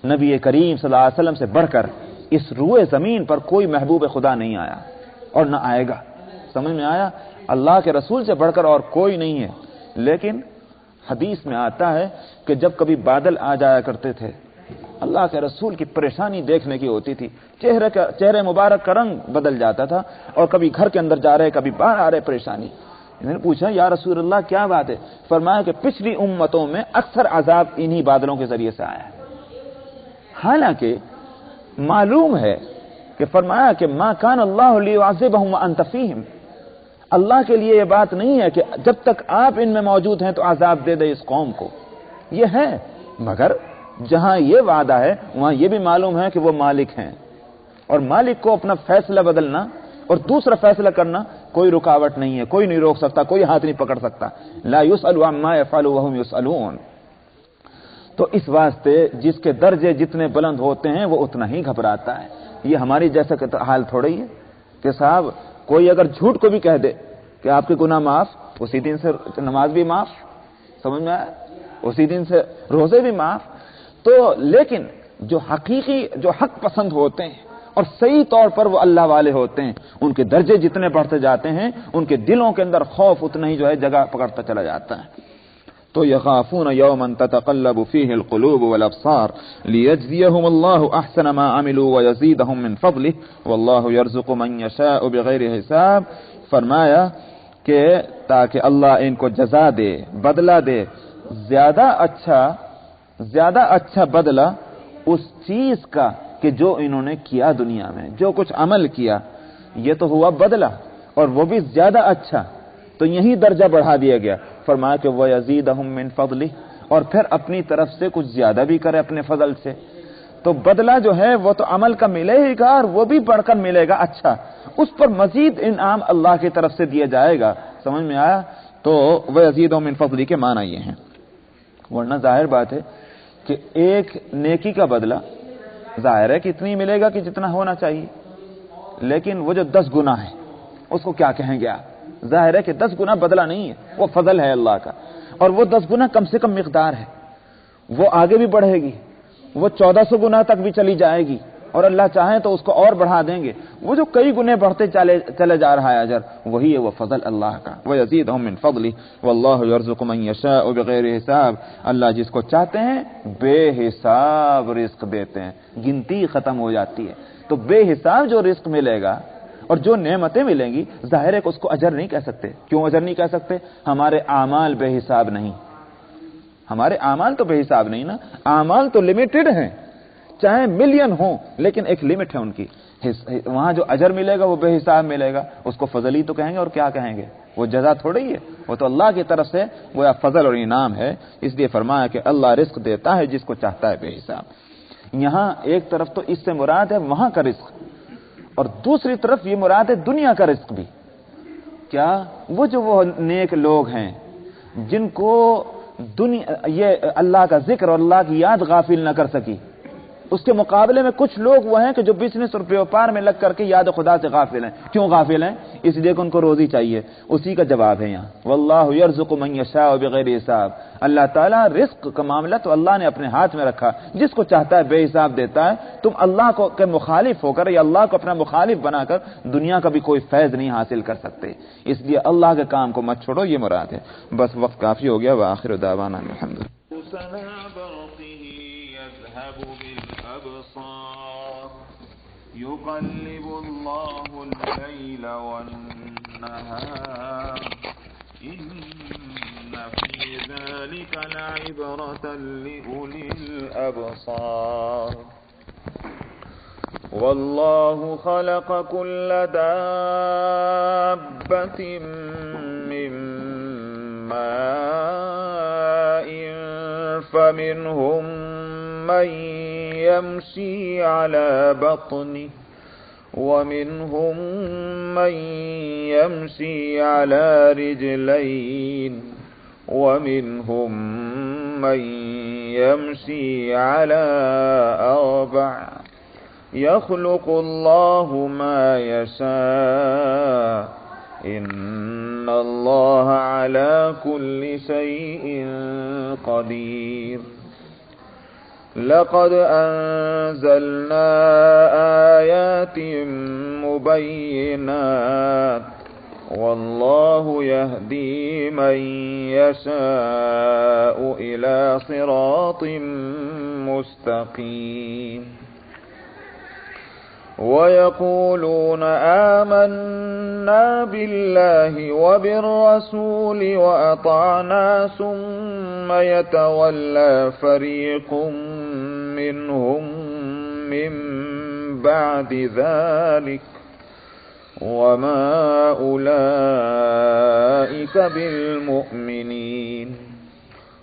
نبی کریم صلی اللہ علیہ وسلم سے بڑھ کر اس روئے زمین پر کوئی محبوب خدا نہیں آیا اور نہ آئے گا. سمجھ میں آیا؟ اللہ کے رسول سے بڑھ کر اور کوئی نہیں ہے. لیکن حدیث میں آتا ہے کہ جب کبھی بادل آ جایا کرتے تھے، اللہ کے رسول کی پریشانی دیکھنے کی ہوتی تھی، چہرے مبارک کا رنگ بدل جاتا تھا، اور کبھی گھر کے اندر جا رہے کبھی باہر آ رہے پریشانی. انہوں نے پوچھا یا رسول اللہ کیا بات ہے؟ فرمایا کہ پچھلی امتوں میں اکثر عذاب انہی بادلوں کے ذریعے سے آیا ہے. حالانکہ معلوم ہے کہ فرمایا کہ ما کان اللہ لیعذبہم وانت فیہم، اللہ کے لیے یہ بات نہیں ہے کہ جب تک آپ ان میں موجود ہیں تو عذاب دے دے اس قوم کو. یہ ہے، مگر جہاں یہ وعدہ ہے وہاں یہ بھی معلوم ہے کہ وہ مالک ہیں، اور مالک کو اپنا فیصلہ بدلنا اور دوسرا فیصلہ کرنا کوئی رکاوٹ نہیں ہے، کوئی نہیں روک سکتا، کوئی ہاتھ نہیں پکڑ سکتا. لا يسأل عما يفعل وهم يسألون. تو اس واسطے جس کے درجے جتنے بلند ہوتے ہیں وہ اتنا ہی گھبراتا ہے. یہ ہماری جیسا حال تھوڑی ہے کہ صاحب کوئی اگر جھوٹ کو بھی کہہ دے کہ آپ کے گناہ معاف، اسی دن سے نماز بھی معاف، سمجھ میں آیا، اسی دن سے روزے بھی معاف. تو لیکن جو حقیقی جو حق پسند ہوتے ہیں اور صحیح طور پر وہ اللہ والے ہوتے ہیں، ان کے درجے جتنے بڑھتے جاتے ہیں ان کے دلوں کے اندر خوف اتنا ہی جو ہے جگہ پکڑتا چلا جاتا ہے. تو یخافون یوما تتقلب فیہ القلوب والابصار لیجزیہم اللہ احسن ما عملوا ویزیدہم من فضلہ واللہ یرزق من یشاء بغیر حساب. فرمایا کہ تاکہ اللہ ان کو جزا دے، بدلہ دے، زیادہ اچھا بدلہ اس چیز کا کہ جو انہوں نے کیا دنیا میں، جو کچھ عمل کیا، یہ تو ہوا بدلہ، اور وہ بھی زیادہ اچھا. تو یہی درجہ بڑھا دیا گیا. فرمایا کہ وَيَزِيدَهُم مِّن فَضْلِهِ، اور پھر اپنی طرف سے کچھ زیادہ بھی کرے اپنے فضل سے. تو بدلہ جو ہے وہ تو عمل کا ملے ہی گا، اور وہ بھی بڑھ کر ملے گا اچھا، اس پر مزید انعام اللہ کی طرف سے دیا جائے گا. سمجھ میں آیا؟ تو وَيَزِيدَهُم مِّن فَضْلِهِ کے معنی یہ ہیں. ورنہ ظاہر بات ہے کہ ایک نیکی کا بدلہ ظاہر ہے کہ اتنی ملے گا کہ جتنا ہونا چاہیے، لیکن وہ جو 10 گناہ ہے اس کو کیا کہیں گے آپ؟ ظاہر ہے کہ 10 گنا بدلہ نہیں ہے، وہ فضل ہے اللہ کا، اور وہ 10 گنا کم سے کم مقدار ہے، وہ آگے بھی بڑھے گی، وہ 1400 گنا تک بھی چلی جائے گی، اور اللہ چاہیں تو اس کو اور بڑھا دیں گے. وہ جو کئی گنے بڑھتے چلے جا رہا ہے اجر، وہی ہے وہ فضل اللہ کا. وَيَزِيدُهُم مِّن فَضْلِهِ وَاللَّهُ يَرْزُقُ مَن يَشَاءُ بِغَيْرِ حساب. اللہ جس کو چاہتے ہیں بے حساب رزق دیتے ہیں، گنتی ختم ہو جاتی ہے. تو بے حساب جو رزق ملے گا اور جو نعمتیں ملیں گی، ظاہر ہے کہ اس کو اجر نہیں کہہ سکتے. کیوں اجر نہیں کہہ سکتے؟ ہمارے اعمال بے حساب نہیں، ہمارے اعمال تو بے حساب نہیں نا. اعمال تو لمیٹڈ ہیں، چاہے ملین ہوں، لیکن ایک لمٹ ہے ان کی. وہاں جو اجر ملے گا وہ بے حساب ملے گا. اس کو فضل ہی تو کہیں گے، اور کیا کہیں گے؟ وہ جزا تھوڑی ہے، وہ تو اللہ کی طرف سے وہ فضل اور انعام ہے. اس لیے فرمایا کہ اللہ رزق دیتا ہے جس کو چاہتا ہے بے حساب. یہاں ایک طرف تو اس سے مراد ہے وہاں کا رزق، اور دوسری طرف یہ مراد ہے دنیا کا رزق بھی. کیا؟ وہ جو وہ نیک لوگ ہیں جن کو یہ اللہ کا ذکر اور اللہ کی یاد غافل نہ کر سکی، اس کے مقابلے میں کچھ لوگ وہ ہیں کہ جو بزنس اور بیوپار میں لگ کر کے یاد خدا سے غافل ہیں. کیوں غافل ہیں؟ اس لیے کہ ان کو روزی چاہیے. اسی کا جواب ہے یہاں واللہ یرزق من یشاء بغیر حساب. اللہ تعالیٰ رزق کا معاملہ تو اللہ نے اپنے ہاتھ میں رکھا، جس کو چاہتا ہے بے حساب دیتا ہے. تم اللہ کو کے مخالف ہو کر یا اللہ کو اپنا مخالف بنا کر دنیا کا بھی کوئی فیض نہیں حاصل کر سکتے. اس لیے اللہ کے کام کو مت چھوڑو، یہ مراد ہے. بس وقت کافی ہو گیا. وآخر دعوانا الحمدللہ. يقلب الله الليل والنهار إن في ذلك لعبرة لأولي الأبصار والله خلق كل دابة من ماء فمنهم من يمشي على بطنه ومنهم من يمشي على رجلين ومنهم من يمشي على أربع يخلق الله ما يشاء إن الله على كل شيء قدير. لقد أنزلنا آيات مبينات والله يهدي من يشاء إلى صراط مستقيم ويقولون آمنا بالله وبالرسول وأطعنا ثم يتولى فريق منهم من بعد ذلك وما أولئك بالمؤمنين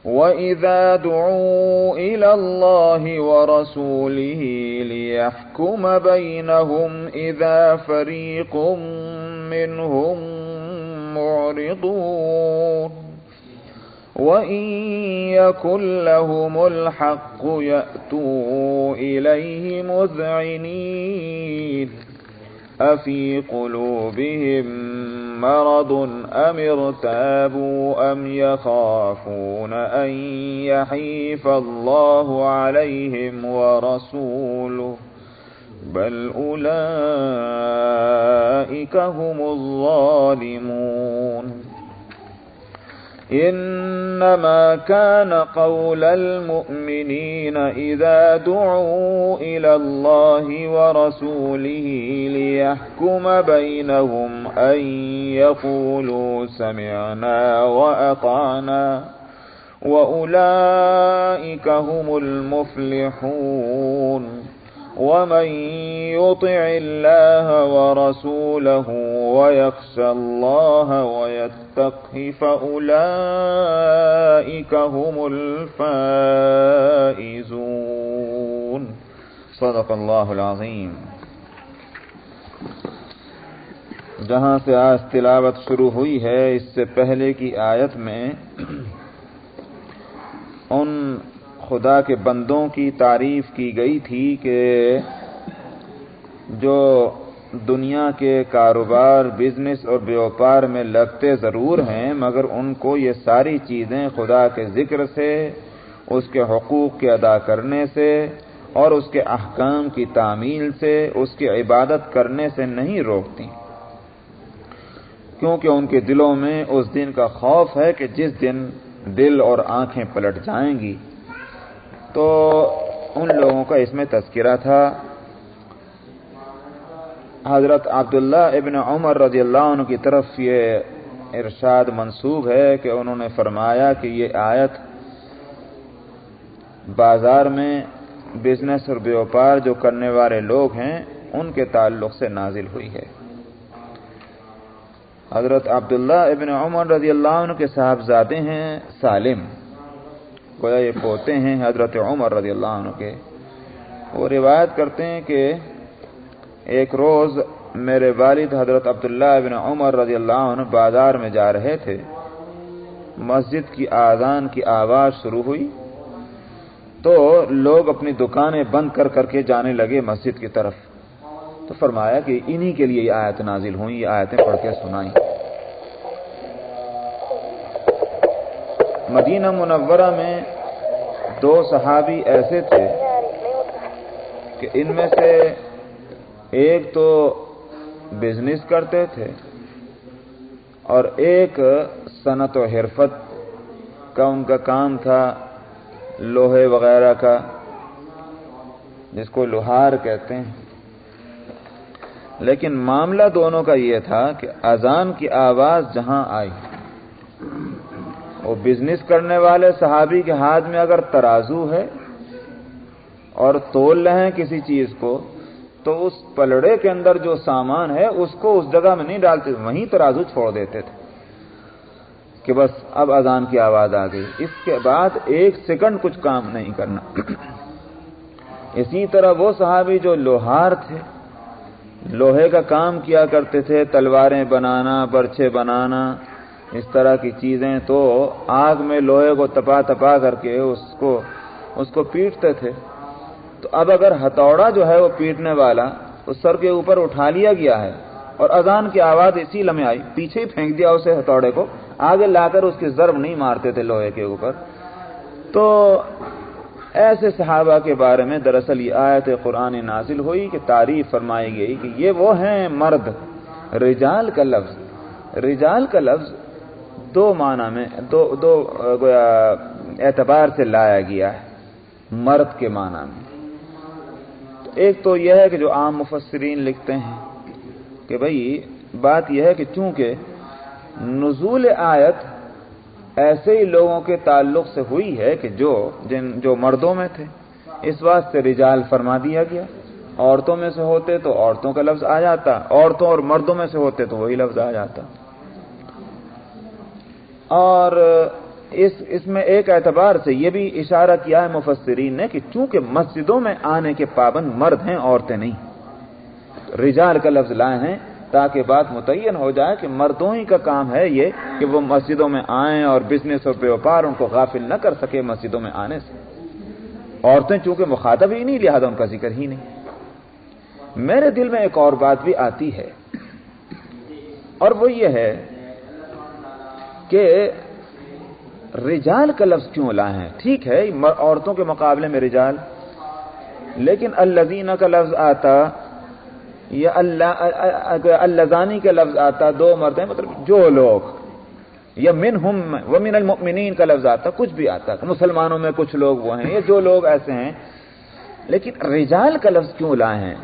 وإذا دعوا إلى الله ورسوله ليحكم بينهم إذا فريق منهم معرضون وإن يكن لهم الحق يأتوا إليه مذعنين أفي قلوبهم مرض أم ارتابوا أم يخافون أن يحيف الله عليهم ورسوله بل أولئك هم الظالمون إنما كان قول المؤمنين إذا دعوا إلى الله ورسوله ليحكم بينهم أن يقولوا سمعنا وأطعنا وأولئك هم المفلحون ومن يطع الله ورسوله ويخشى الله ويتقه فأولئك هم الفائزون صدق اللہ العظیم۔ جہاں سے آج تلاوت شروع ہوئی ہے اس سے پہلے کی آیت میں ان خدا کے بندوں کی تعریف کی گئی تھی کہ جو دنیا کے کاروبار بزنس اور بیوپار میں لگتے ضرور ہیں مگر ان کو یہ ساری چیزیں خدا کے ذکر سے، اس کے حقوق کے ادا کرنے سے اور اس کے احکام کی تعمیل سے، اس کی عبادت کرنے سے نہیں روکتی، کیونکہ ان کے دلوں میں اس دن کا خوف ہے کہ جس دن دل اور آنکھیں پلٹ جائیں گی۔ تو ان لوگوں کا اس میں تذکرہ تھا۔ حضرت عبداللہ ابن عمر رضی اللہ عنہ کی طرف یہ ارشاد منسوب ہے کہ انہوں نے فرمایا کہ یہ آیت بازار میں بزنس اور بیوپار جو کرنے والے لوگ ہیں ان کے تعلق سے نازل ہوئی ہے۔ حضرت عبداللہ ابن عمر رضی اللہ عنہ کے صاحبزادے ہیں سالم، گویا یہ پوتے ہیں حضرت عمر رضی اللہ عنہ کے۔ وہ روایت کرتے ہیں کہ ایک روز میرے والد حضرت عبداللہ ابن عمر رضی اللہ عنہ بازار میں جا رہے تھے، مسجد کی آذان کی آواز شروع ہوئی تو لوگ اپنی دکانیں بند کر کر کے جانے لگے مسجد کی طرف۔ تو فرمایا کہ انہی کے لیے یہ آیت نازل ہوئی، یہ آیتیں پڑھ کے سنائیں۔ مدینہ منورہ میں دو صحابی ایسے تھے کہ ان میں سے ایک تو بزنس کرتے تھے اور ایک صنعت و حرفت کا ان کا کام تھا، لوہے وغیرہ کا، جس کو لوہار کہتے ہیں۔ لیکن معاملہ دونوں کا یہ تھا کہ اذان کی آواز جہاں آئی، وہ بزنس کرنے والے صحابی کے ہاتھ میں اگر ترازو ہے اور تول رہے ہیں کسی چیز کو تو اس پلڑے کے اندر جو سامان ہے اس کو اس جگہ میں نہیں ڈالتے، وہیں ترازو چھوڑ دیتے تھے کہ بس اب اذان کی آواز آ گئی، اس کے بعد ایک سیکنڈ کچھ کام نہیں کرنا۔ اسی طرح وہ صحابی جو لوہار تھے، لوہے کا کام کیا کرتے تھے، تلواریں بنانا، برچھے بنانا، اس طرح کی چیزیں، تو آگ میں لوہے کو تپا تپا کر کے اس کو پیٹتے تھے۔ تو اب اگر ہتھوڑا جو ہے وہ پیٹنے والا اس سر کے اوپر اٹھا لیا گیا ہے اور اذان کی آواز اسی لمحے آئی، پیچھے ہی پھینک دیا اسے ہتھوڑے کو، آگے لا کر اس کی ضرب نہیں مارتے تھے لوہے کے اوپر، تو ایسے صحابہ کے بارے میں دراصل یہ آیت قرآن نازل ہوئی کہ تعریف فرمائی گئی کہ یہ وہ ہیں مرد. رجال کا لفظ دو معنی میں دو اعتبار سے لایا گیا ہے مرد کے معنی میں. ایک تو یہ ہے کہ جو عام مفسرین لکھتے ہیں کہ بھئی بات یہ ہے کہ چونکہ نزول آیت ایسے ہی لوگوں کے تعلق سے ہوئی ہے کہ جو مردوں میں تھے، اس واسطے رجال فرما دیا گیا. عورتوں میں سے ہوتے تو عورتوں کا لفظ آ جاتا، عورتوں اور مردوں میں سے ہوتے تو وہی لفظ آ جاتا. اور اس میں ایک اعتبار سے یہ بھی اشارہ کیا ہے مفسرین نے کہ چونکہ مسجدوں میں آنے کے پابند مرد ہیں، عورتیں نہیں، رجال کا لفظ لائے ہیں تاکہ بات متعین ہو جائے کہ مردوں ہی کا کام ہے یہ کہ وہ مسجدوں میں آئیں اور بزنس اور بیوپار ان کو غافل نہ کر سکے مسجدوں میں آنے سے. عورتیں چونکہ مخاطب ہی نہیں، لہذا ان کا ذکر ہی نہیں. میرے دل میں ایک اور بات بھی آتی ہے اور وہ یہ ہے کہ رجال کا لفظ کیوں لائے ہیں؟ ٹھیک ہے عورتوں کے مقابلے میں رجال، لیکن الذین کا لفظ آتا یا اللذانی کا لفظ آتا، دو مرد ہیں مطلب جو لوگ، یا منہم ومن المؤمنین کا لفظ آتا، کچھ بھی آتا، مسلمانوں میں کچھ لوگ وہ ہیں، یہ جو لوگ ایسے ہیں. لیکن رجال کا لفظ کیوں لائے ہیں؟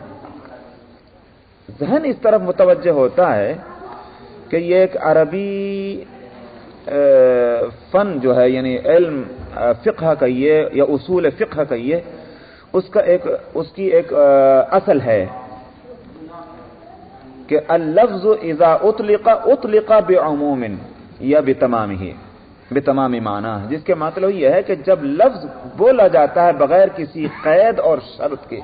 ذہن اس طرف متوجہ ہوتا ہے کہ یہ ایک عربی فن جو ہے، یعنی علم فقہ کا یہ یا اصول فقہ کا یہ اس کی ایک اصل ہے کہ اللفظ اذا اطلق بعموم یا بتمام معنی، جس کے مطلب یہ ہے کہ جب لفظ بولا جاتا ہے بغیر کسی قید اور شرط کے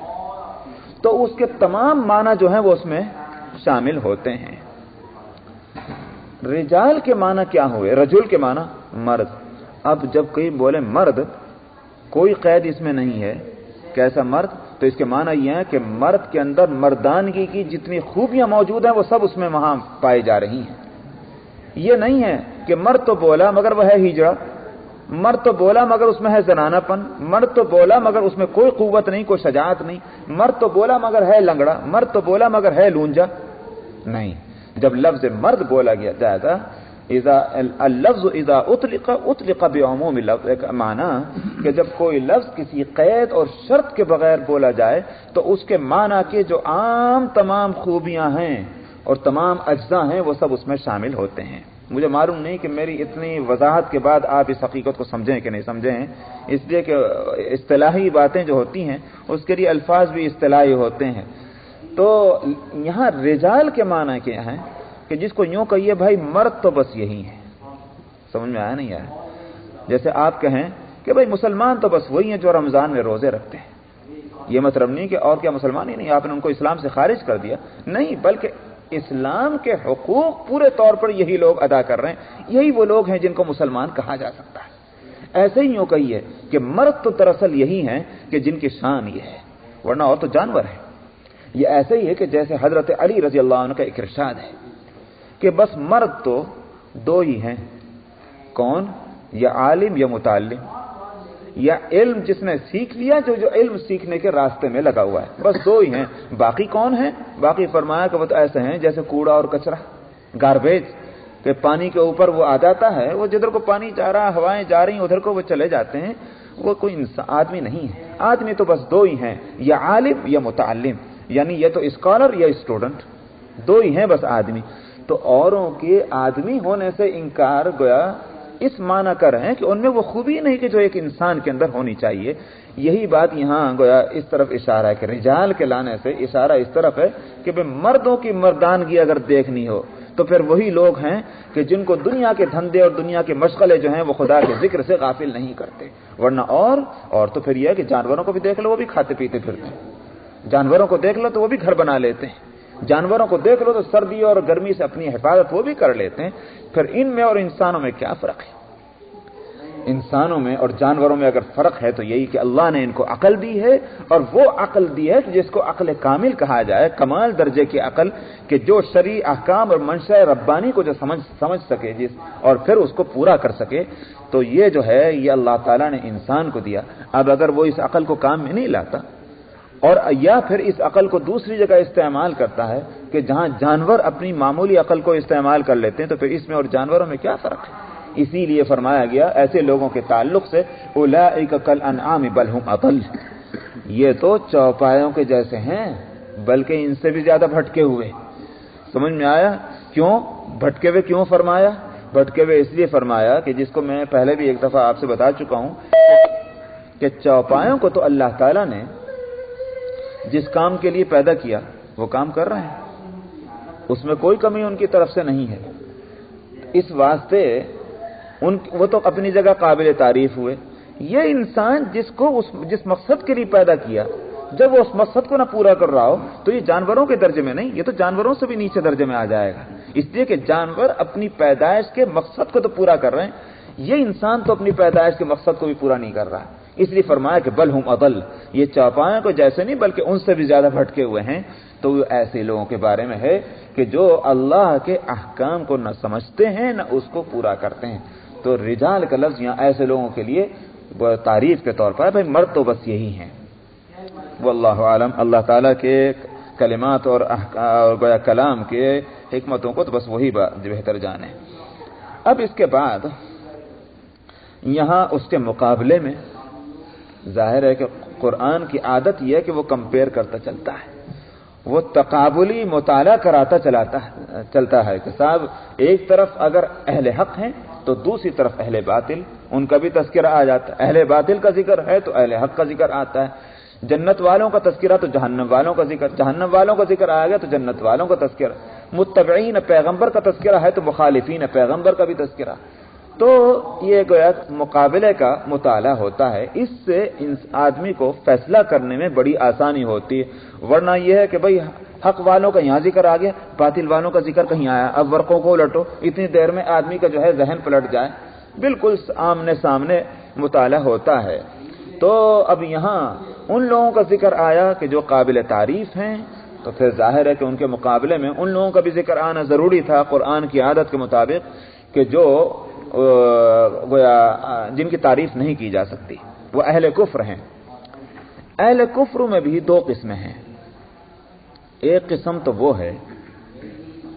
تو اس کے تمام معنی جو ہیں وہ اس میں شامل ہوتے ہیں. رجال کے معنی کیا ہوئے؟ رجل کے معنی مرد. اب جب کوئی بولے مرد، کوئی قید اس میں نہیں ہے کیسا مرد، تو اس کے معنی یہ ہے کہ مرد کے اندر مردانگی کی جتنی خوبیاں موجود ہیں وہ سب اس میں وہاں پائی جا رہی ہیں. یہ نہیں ہے کہ مرد تو بولا مگر وہ ہے ہجڑا، مرد تو بولا مگر اس میں ہے زنانہ پن، مرد تو بولا مگر اس میں کوئی قوت نہیں، کوئی شجاعت نہیں، مرد تو بولا مگر ہے لنگڑا، مرد تو بولا مگر ہے لونجا. نہیں، جب لفظ مرد بولا گیا جائے گا اللفظ اذا اطلق بعموم اللفظ، ایک معنی کہ جب کوئی لفظ کسی قید اور شرط کے بغیر بولا جائے تو اس کے معنی کے جو عام تمام خوبیاں ہیں اور تمام اجزاء ہیں وہ سب اس میں شامل ہوتے ہیں. مجھے معلوم نہیں کہ میری اتنی وضاحت کے بعد آپ اس حقیقت کو سمجھیں کہ نہیں سمجھیں، اس لیے کہ اصطلاحی باتیں جو ہوتی ہیں اس کے لیے الفاظ بھی اصطلاحی ہوتے ہیں. تو یہاں رجال کے معنی کیا ہیں کہ جس کو یوں کہیے بھائی مرد تو بس یہی ہے. سمجھ میں آیا نہیں آیا؟ جیسے آپ کہیں کہ بھائی مسلمان تو بس وہی ہیں جو رمضان میں روزے رکھتے ہیں. یہ مطلب نہیں کہ اور کیا مسلمان ہی نہیں، آپ نے ان کو اسلام سے خارج کر دیا، نہیں، بلکہ اسلام کے حقوق پورے طور پر یہی لوگ ادا کر رہے ہیں، یہی وہ لوگ ہیں جن کو مسلمان کہا جا سکتا ہے. ایسے ہی یوں کہیے کہ مرد تو دراصل یہی ہیں کہ جن کی شان یہ ہے، ورنہ اور تو جانور ہیں. یہ ایسے ہی ہے کہ جیسے حضرت علی رضی اللہ عنہ کا ایک ارشاد ہے کہ بس مرد تو دو ہی ہیں، کون؟ یا عالم یا متعلم، یا علم جس نے سیکھ لیا، جو علم سیکھنے کے راستے میں لگا ہوا ہے، بس دو ہی ہیں. باقی کون ہیں؟ باقی فرمایا کہ وہ تو ایسے ہیں جیسے کوڑا اور کچرا، گاربیج، کہ پانی کے اوپر وہ آ جاتا ہے، وہ جدھر کو پانی جا رہا، ہوائیں جا رہی ادھر کو وہ چلے جاتے ہیں. وہ کوئی انسان آدمی نہیں ہے. آدمی تو بس دو ہی ہیں، یا عالم یا متعلم، یعنی یہ تو اسکالر یا اسٹوڈنٹ، دو ہی ہیں بس آدمی. تو اوروں کے آدمی ہونے سے انکار گویا اس معنی کر رہے ہیں کہ ان میں وہ خوبی نہیں کہ جو ایک انسان کے اندر ہونی چاہیے. یہی بات یہاں گویا اس طرف اشارہ ہے کہ رجال کے لانے سے اشارہ اس طرف ہے کہ مردوں کی مردانگی اگر دیکھنی ہو تو پھر وہی لوگ ہیں کہ جن کو دنیا کے دھندے اور دنیا کے مشغلے جو ہیں وہ خدا کے ذکر سے غافل نہیں کرتے. ورنہ اور تو پھر یہ ہے کہ جانوروں کو بھی دیکھ لو وہ بھی کھاتے پیتے پھرتے ہیں، جانوروں کو دیکھ لو تو وہ بھی گھر بنا لیتے ہیں، جانوروں کو دیکھ لو تو سردی اور گرمی سے اپنی حفاظت وہ بھی کر لیتے ہیں. پھر ان میں اور انسانوں میں کیا فرق ہے؟ انسانوں میں اور جانوروں میں اگر فرق ہے تو یہی کہ اللہ نے ان کو عقل دی ہے، اور وہ عقل دی ہے جس کو عقل کامل کہا جائے، کمال درجے کی عقل، کہ جو شرعی احکام اور منشاء ربانی کو جو سمجھ سکے اور پھر اس کو پورا کر سکے. تو یہ جو ہے یہ اللہ تعالیٰ نے انسان کو دیا. اب اگر وہ اس عقل کو کام میں نہیں لاتا اور یا پھر اس عقل کو دوسری جگہ استعمال کرتا ہے کہ جہاں جانور اپنی معمولی عقل کو استعمال کر لیتے ہیں، تو پھر اس میں اور جانوروں میں کیا فرق ہے؟ اسی لیے فرمایا گیا ایسے لوگوں کے تعلق سے اولئک کالانعام بل هم اضل، یہ تو چوپایوں کے جیسے ہیں بلکہ ان سے بھی زیادہ بھٹکے ہوئے. سمجھ میں آیا کیوں بھٹکے ہوئے کیوں فرمایا؟ بھٹکے ہوئے اس لیے فرمایا کہ جس کو میں پہلے بھی ایک دفعہ آپ سے بتا چکا ہوں کہ چوپایوں کو تو اللہ تعالیٰ نے جس کام کے لیے پیدا کیا وہ کام کر رہے ہیں، اس میں کوئی کمی ان کی طرف سے نہیں ہے. اس واسطے وہ تو اپنی جگہ قابل تعریف ہوئے. یہ انسان جس مقصد کے لیے پیدا کیا، جب وہ اس مقصد کو نہ پورا کر رہا ہو تو یہ جانوروں کے درجے میں نہیں، یہ تو جانوروں سے بھی نیچے درجے میں آ جائے گا. اس لیے کہ جانور اپنی پیدائش کے مقصد کو تو پورا کر رہے ہیں، یہ انسان تو اپنی پیدائش کے مقصد کو بھی پورا نہیں کر رہا. اس لیے فرمایا کہ بل ہم اضل، یہ چوپایوں کو جیسے نہیں بلکہ ان سے بھی زیادہ بھٹکے ہوئے ہیں. تو وہ ایسے لوگوں کے بارے میں ہے کہ جو اللہ کے احکام کو نہ سمجھتے ہیں نہ اس کو پورا کرتے ہیں. تو رجال کا لفظ یہاں ایسے لوگوں کے لیے تعریف کے طور پر ہے. بھائی مرد تو بس یہی ہیں. واللہ عالم، اللہ تعالیٰ کے کلمات اور گویا کلام کے حکمتوں کو تو بس وہی بہتر جانے. اب اس کے بعد یہاں اس کے مقابلے میں ظاہر ہے کہ قرآن کی عادت یہ ہے کہ وہ کمپیئر کرتا چلتا ہے، وہ تقابلی مطالعہ کراتا چلتا ہے کہ صاحب ایک طرف اگر اہل حق ہیں تو دوسری طرف اہل باطل، ان کا بھی تذکرہ آ جاتا ہے. اہل باطل کا ذکر ہے تو اہل حق کا ذکر آتا ہے. جنت والوں کا تذکرہ تو جہنم والوں کا ذکر، جہنم والوں کا ذکر آ گیا تو جنت والوں کا تذکرہ. متبعین پیغمبر کا تذکرہ ہے تو مخالفین پیغمبر کا بھی تذکرہ. تو یہ گویا مقابلے کا مطالعہ ہوتا ہے. اس سے آدمی کو فیصلہ کرنے میں بڑی آسانی ہوتی ہے. ورنہ یہ ہے کہ بھئی حق والوں کا یہاں ذکر آ گیا، باطل والوں کا ذکر کہیں آیا، اب ورقوں کو الٹو، اتنی دیر میں آدمی کا جو ہے ذہن پلٹ جائے. بالکل آمنے سامنے مطالعہ ہوتا ہے. تو اب یہاں ان لوگوں کا ذکر آیا کہ جو قابل تعریف ہیں، تو پھر ظاہر ہے کہ ان کے مقابلے میں ان لوگوں کا بھی ذکر آنا ضروری تھا قرآن کی عادت کے مطابق کہ جو گویا جن کی تعریف نہیں کی جا سکتی، وہ اہل کفر ہیں. اہل کفر میں بھی دو قسمیں ہیں. ایک قسم تو وہ ہے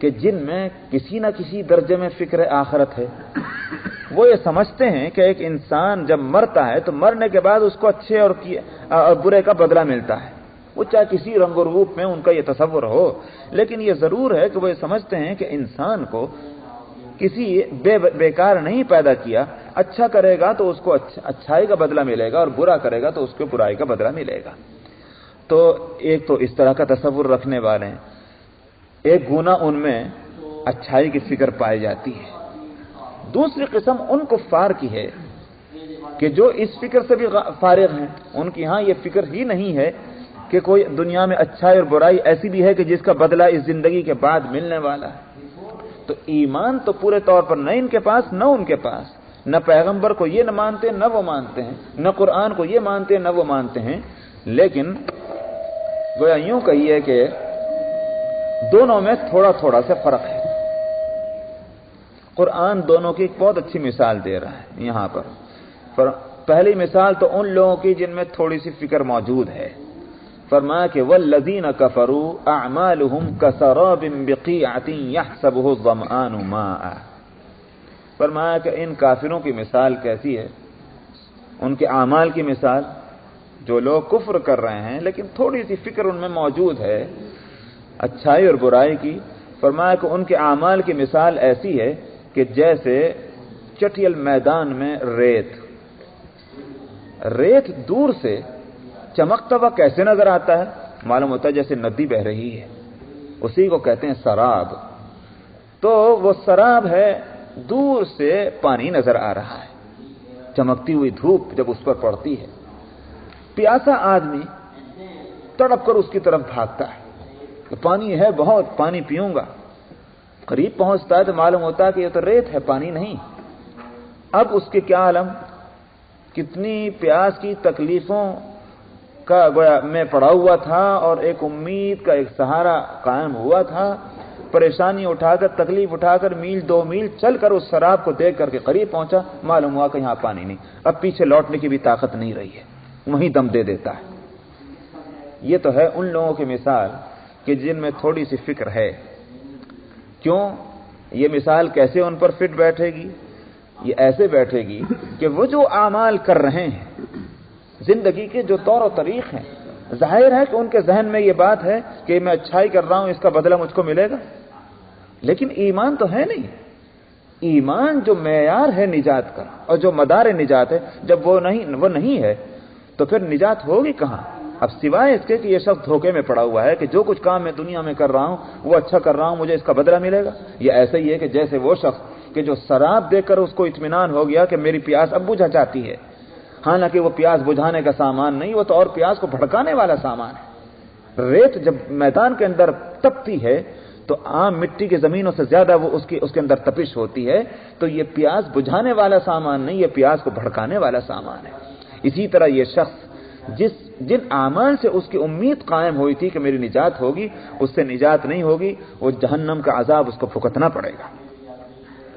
کہ جن میں کسی نہ کسی درجے میں فکر آخرت ہے. وہ یہ سمجھتے ہیں کہ ایک انسان جب مرتا ہے تو مرنے کے بعد اس کو اچھے اور برے کا بدلہ ملتا ہے. وہ چاہے کسی رنگ و روپ میں ان کا یہ تصور ہو، لیکن یہ ضرور ہے کہ وہ یہ سمجھتے ہیں کہ انسان کو کسی بیکار نہیں پیدا کیا. اچھا کرے گا تو اس کو اچھائی کا بدلہ ملے گا، اور برا کرے گا تو اس کو برائی کا بدلہ ملے گا. تو ایک تو اس طرح کا تصور رکھنے والے ہیں. ایک گناہ ان میں اچھائی کی فکر پائی جاتی ہے. دوسری قسم ان کفار کی ہے کہ جو اس فکر سے بھی فارغ ہیں. ان کی ہاں یہ فکر ہی نہیں ہے کہ کوئی دنیا میں اچھائی اور برائی ایسی بھی ہے کہ جس کا بدلہ اس زندگی کے بعد ملنے والا ہے. تو ایمان تو پورے طور پر نہ ان کے پاس نہ ان کے پاس، نہ پیغمبر کو یہ نہ مانتے نہ وہ مانتے ہیں، نہ قرآن کو یہ مانتے نہ وہ مانتے ہیں. لیکن گویا یوں کہیے کہ دونوں میں تھوڑا تھوڑا سے فرق ہے. قرآن دونوں کی ایک بہت اچھی مثال دے رہا ہے یہاں پر. پہلی مثال تو ان لوگوں کی جن میں تھوڑی سی فکر موجود ہے. فرمایا کہ والذین کفروا اعمالهم کسراب بقیعۃ یحسبه الظمآن ماء. فرمایا کہ ان کافروں کی مثال کیسی ہے، ان کے اعمال کی مثال. جو لوگ کفر کر رہے ہیں لیکن تھوڑی سی فکر ان میں موجود ہے اچھائی اور برائی کی. فرمایا کہ ان کے اعمال کی مثال ایسی ہے کہ جیسے چٹیل میدان میں ریت دور سے چمکتا ہوا کیسے نظر آتا ہے؟ معلوم ہوتا ہے جیسے ندی بہ رہی ہے. اسی کو کہتے ہیں سراب. تو وہ سراب ہے، دور سے پانی نظر آ رہا ہے، چمکتی ہوئی دھوپ جب اس پر پڑتی ہے. پیاسا آدمی تڑپ کر اس کی طرف بھاگتا ہے کہ پانی ہے بہت، پانی پیوں گا. قریب پہنچتا ہے تو معلوم ہوتا ہے کہ یہ تو ریت ہے، پانی نہیں. اب اس کے کیا عالم؟ کتنی پیاس کی تکلیفوں کا گویا میں پڑا ہوا تھا اور ایک امید کا ایک سہارا قائم ہوا تھا، پریشانی اٹھا کر تکلیف اٹھا کر میل 2 میل چل کر اس سراب کو دیکھ کر کے قریب پہنچا، معلوم ہوا کہ یہاں پانی نہیں، اب پیچھے لوٹنے کی بھی طاقت نہیں رہی ہے، وہیں دم دے دیتا ہے۔ یہ تو ہے ان لوگوں کی مثال کہ جن میں تھوڑی سی فکر ہے۔ کیوں؟ یہ مثال کیسے ان پر فٹ بیٹھے گی؟ یہ ایسے بیٹھے گی کہ وہ جو اعمال کر رہے ہیں، زندگی کے جو طور و طریق ہیں، ظاہر ہے کہ ان کے ذہن میں یہ بات ہے کہ میں اچھائی کر رہا ہوں، اس کا بدلہ مجھ کو ملے گا، لیکن ایمان تو ہے نہیں۔ ایمان جو معیار ہے نجات کا اور جو مدار نجات ہے، جب وہ نہیں ہے تو پھر نجات ہوگی کہاں؟ اب سوائے اس کے کہ یہ شخص دھوکے میں پڑا ہوا ہے کہ جو کچھ کام میں دنیا میں کر رہا ہوں وہ اچھا کر رہا ہوں، مجھے اس کا بدلہ ملے گا۔ یہ ایسا ہی ہے کہ جیسے وہ شخص کہ جو شراب دے کر اس کو اطمینان ہو گیا کہ میری پیاس اب بجھ جاتی ہے، حالانکہ وہ پیاس بجھانے کا سامان نہیں، وہ تو اور پیاس کو بھڑکانے والا سامان ہے۔ ریت جب میدان کے اندر تپتی ہے تو عام مٹی کی زمینوں سے زیادہ وہ اس کے اندر تپش ہوتی ہے، تو یہ پیاس بجھانے والا سامان نہیں، یہ پیاس کو بھڑکانے والا سامان ہے۔ اسی طرح یہ شخص جن اعمال سے اس کی امید قائم ہوئی تھی کہ میری نجات ہوگی، اس سے نجات نہیں ہوگی، وہ جہنم کا عذاب اس کو بھگتنا پڑے گا۔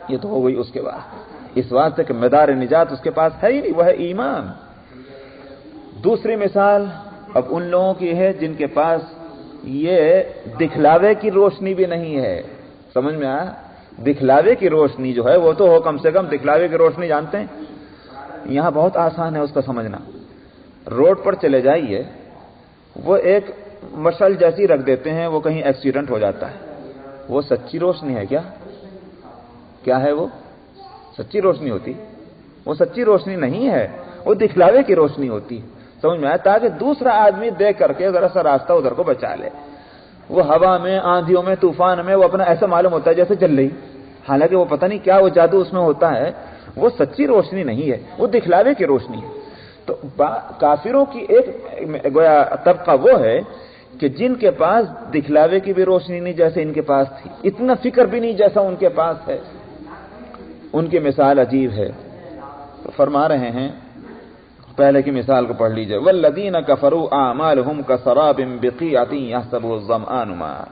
یہ تو ہو گئی اس کے بعد، اس واسطے کہ مدار نجات اس کے پاس ہے ہی نہیں، وہ ہے ایمان۔ دوسری مثال اب ان لوگوں کی ہے جن کے پاس یہ دکھلاوے کی روشنی بھی نہیں ہے۔ سمجھ میں آیا؟ دکھلاوے کی روشنی جو ہے وہ تو ہو کم سے کم دکھلاوے کی روشنی جانتے ہیں؟ یہاں بہت آسان ہے اس کا سمجھنا۔ روڈ پر چلے جائیے، وہ ایک مشعل جیسی رکھ دیتے ہیں، وہ کہیں ایکسیڈنٹ ہو جاتا ہے، وہ سچی روشنی ہے کیا؟ کیا ہے وہ؟ سچی روشنی ہوتی؟ وہ سچی روشنی نہیں ہے، وہ دکھلاوے کی روشنی ہوتی۔ سمجھ میں آیا؟ تاکہ دوسرا آدمی دیکھ کر کے ذرا سا راستہ ادھر کو بچا لے۔ وہ ہوا میں، آندھیوں میں، طوفان میں وہ اپنا ایسا معلوم ہوتا ہے جیسے چل رہی، حالانکہ وہ پتہ نہیں کیا وہ جادو اس میں ہوتا ہے۔ وہ سچی روشنی نہیں ہے، وہ دکھلاوے کی روشنی ہے۔ تو کافروں کی ایک گویا طبقہ وہ ہے کہ جن کے پاس دکھلاوے کی بھی روشنی نہیں جیسے ان کے پاس تھی، اتنا فکر بھی نہیں جیسا ان کے پاس ہے۔ ان کی مثال عجیب ہے، تو فرما رہے ہیں، پہلے کی مثال کو پڑھ لیجئے، والذین کفروا اعمالهم کسراب بقیعۃ یحسبہ الظمآن ماء۔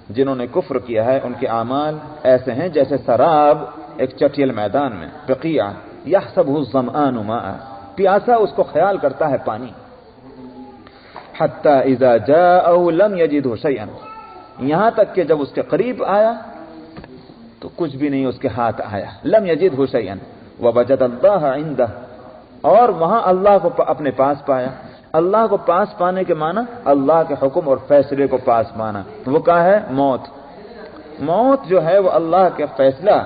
جنہوں نے کفر کیا ہے ان کے اعمال ایسے ہیں جیسے سراب ایک چٹیل میدان میں، بقیعہ یحسبہ الظمآن ماء، پیاسا اس کو خیال کرتا ہے پانی، حتی اذا جاءہ لم یجدہ شیئا، یہاں تک کہ جب اس کے قریب آیا تو کچھ بھی نہیں اس کے ہاتھ آیا، لم یجدہ شیئا ووجد اللہ عندہ، اور وہاں اللہ کو اپنے پاس پایا۔ اللہ کو پاس پانے کے معنی اللہ کے حکم اور فیصلے کو پاس پانا، وہ کیا ہے؟ موت۔ موت جو ہے وہ اللہ کے فیصلہ،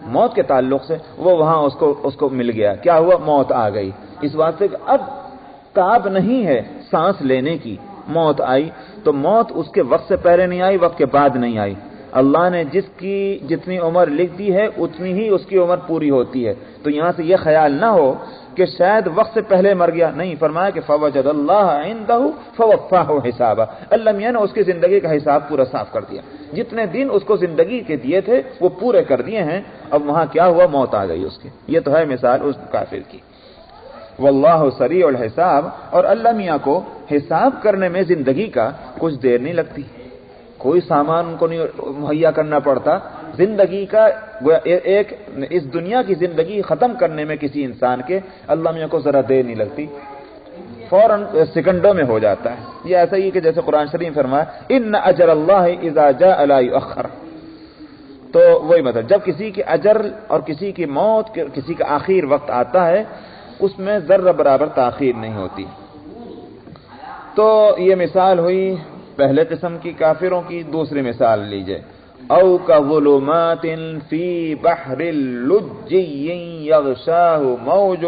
موت کے تعلق سے وہ وہاں اس کو مل گیا۔ کیا ہوا؟ موت آ گئی۔ اس واسطے کہ اب تاب نہیں ہے سانس لینے کی، موت آئی تو موت اس کے وقت سے پہلے نہیں آئی، وقت کے بعد نہیں آئی۔ اللہ نے جس کی جتنی عمر لکھ دی ہے اتنی ہی اس کی عمر پوری ہوتی ہے، تو یہاں سے یہ خیال نہ ہو کہ شاید وقت سے پہلے مر گیا، نہیں، فرمایا کہ فوجد اللہ عندہ فوفاہ حسابہ، اللہ میاں نے اس کی زندگی کا حساب پورا صاف کر دیا، جتنے دن اس کو زندگی کے دیے تھے وہ پورے کر دیے ہیں۔ اب وہاں کیا ہوا؟ موت آ گئی اس کی۔ یہ تو ہے مثال اس کافر کی۔ واللہ سریع الحساب، اور اللہ میاں کو حساب کرنے میں زندگی کا کچھ دیر نہیں لگتی، کوئی سامان ان کو نہیں مہیا کرنا پڑتا۔ زندگی کا ایک اس دنیا کی زندگی ختم کرنے میں کسی انسان کے اللہ میاں کو ذرا دیر نہیں لگتی، فوراً سیکنڈوں میں ہو جاتا ہے۔ یہ ایسا ہی کہ جیسے قرآن شریف فرمایا ان اجر اللہ اذا جاء لا یؤخر، تو وہی مطلب جب کسی کی اجر اور کسی کی موت، کسی کا آخر وقت آتا ہے اس میں ذرہ برابر تاخیر نہیں ہوتی۔ تو یہ مثال ہوئی پہلے قسم کی کافروں کی۔ دوسری مثال لیجئے، او کظلمات فی بحر لجی یغشاہ موج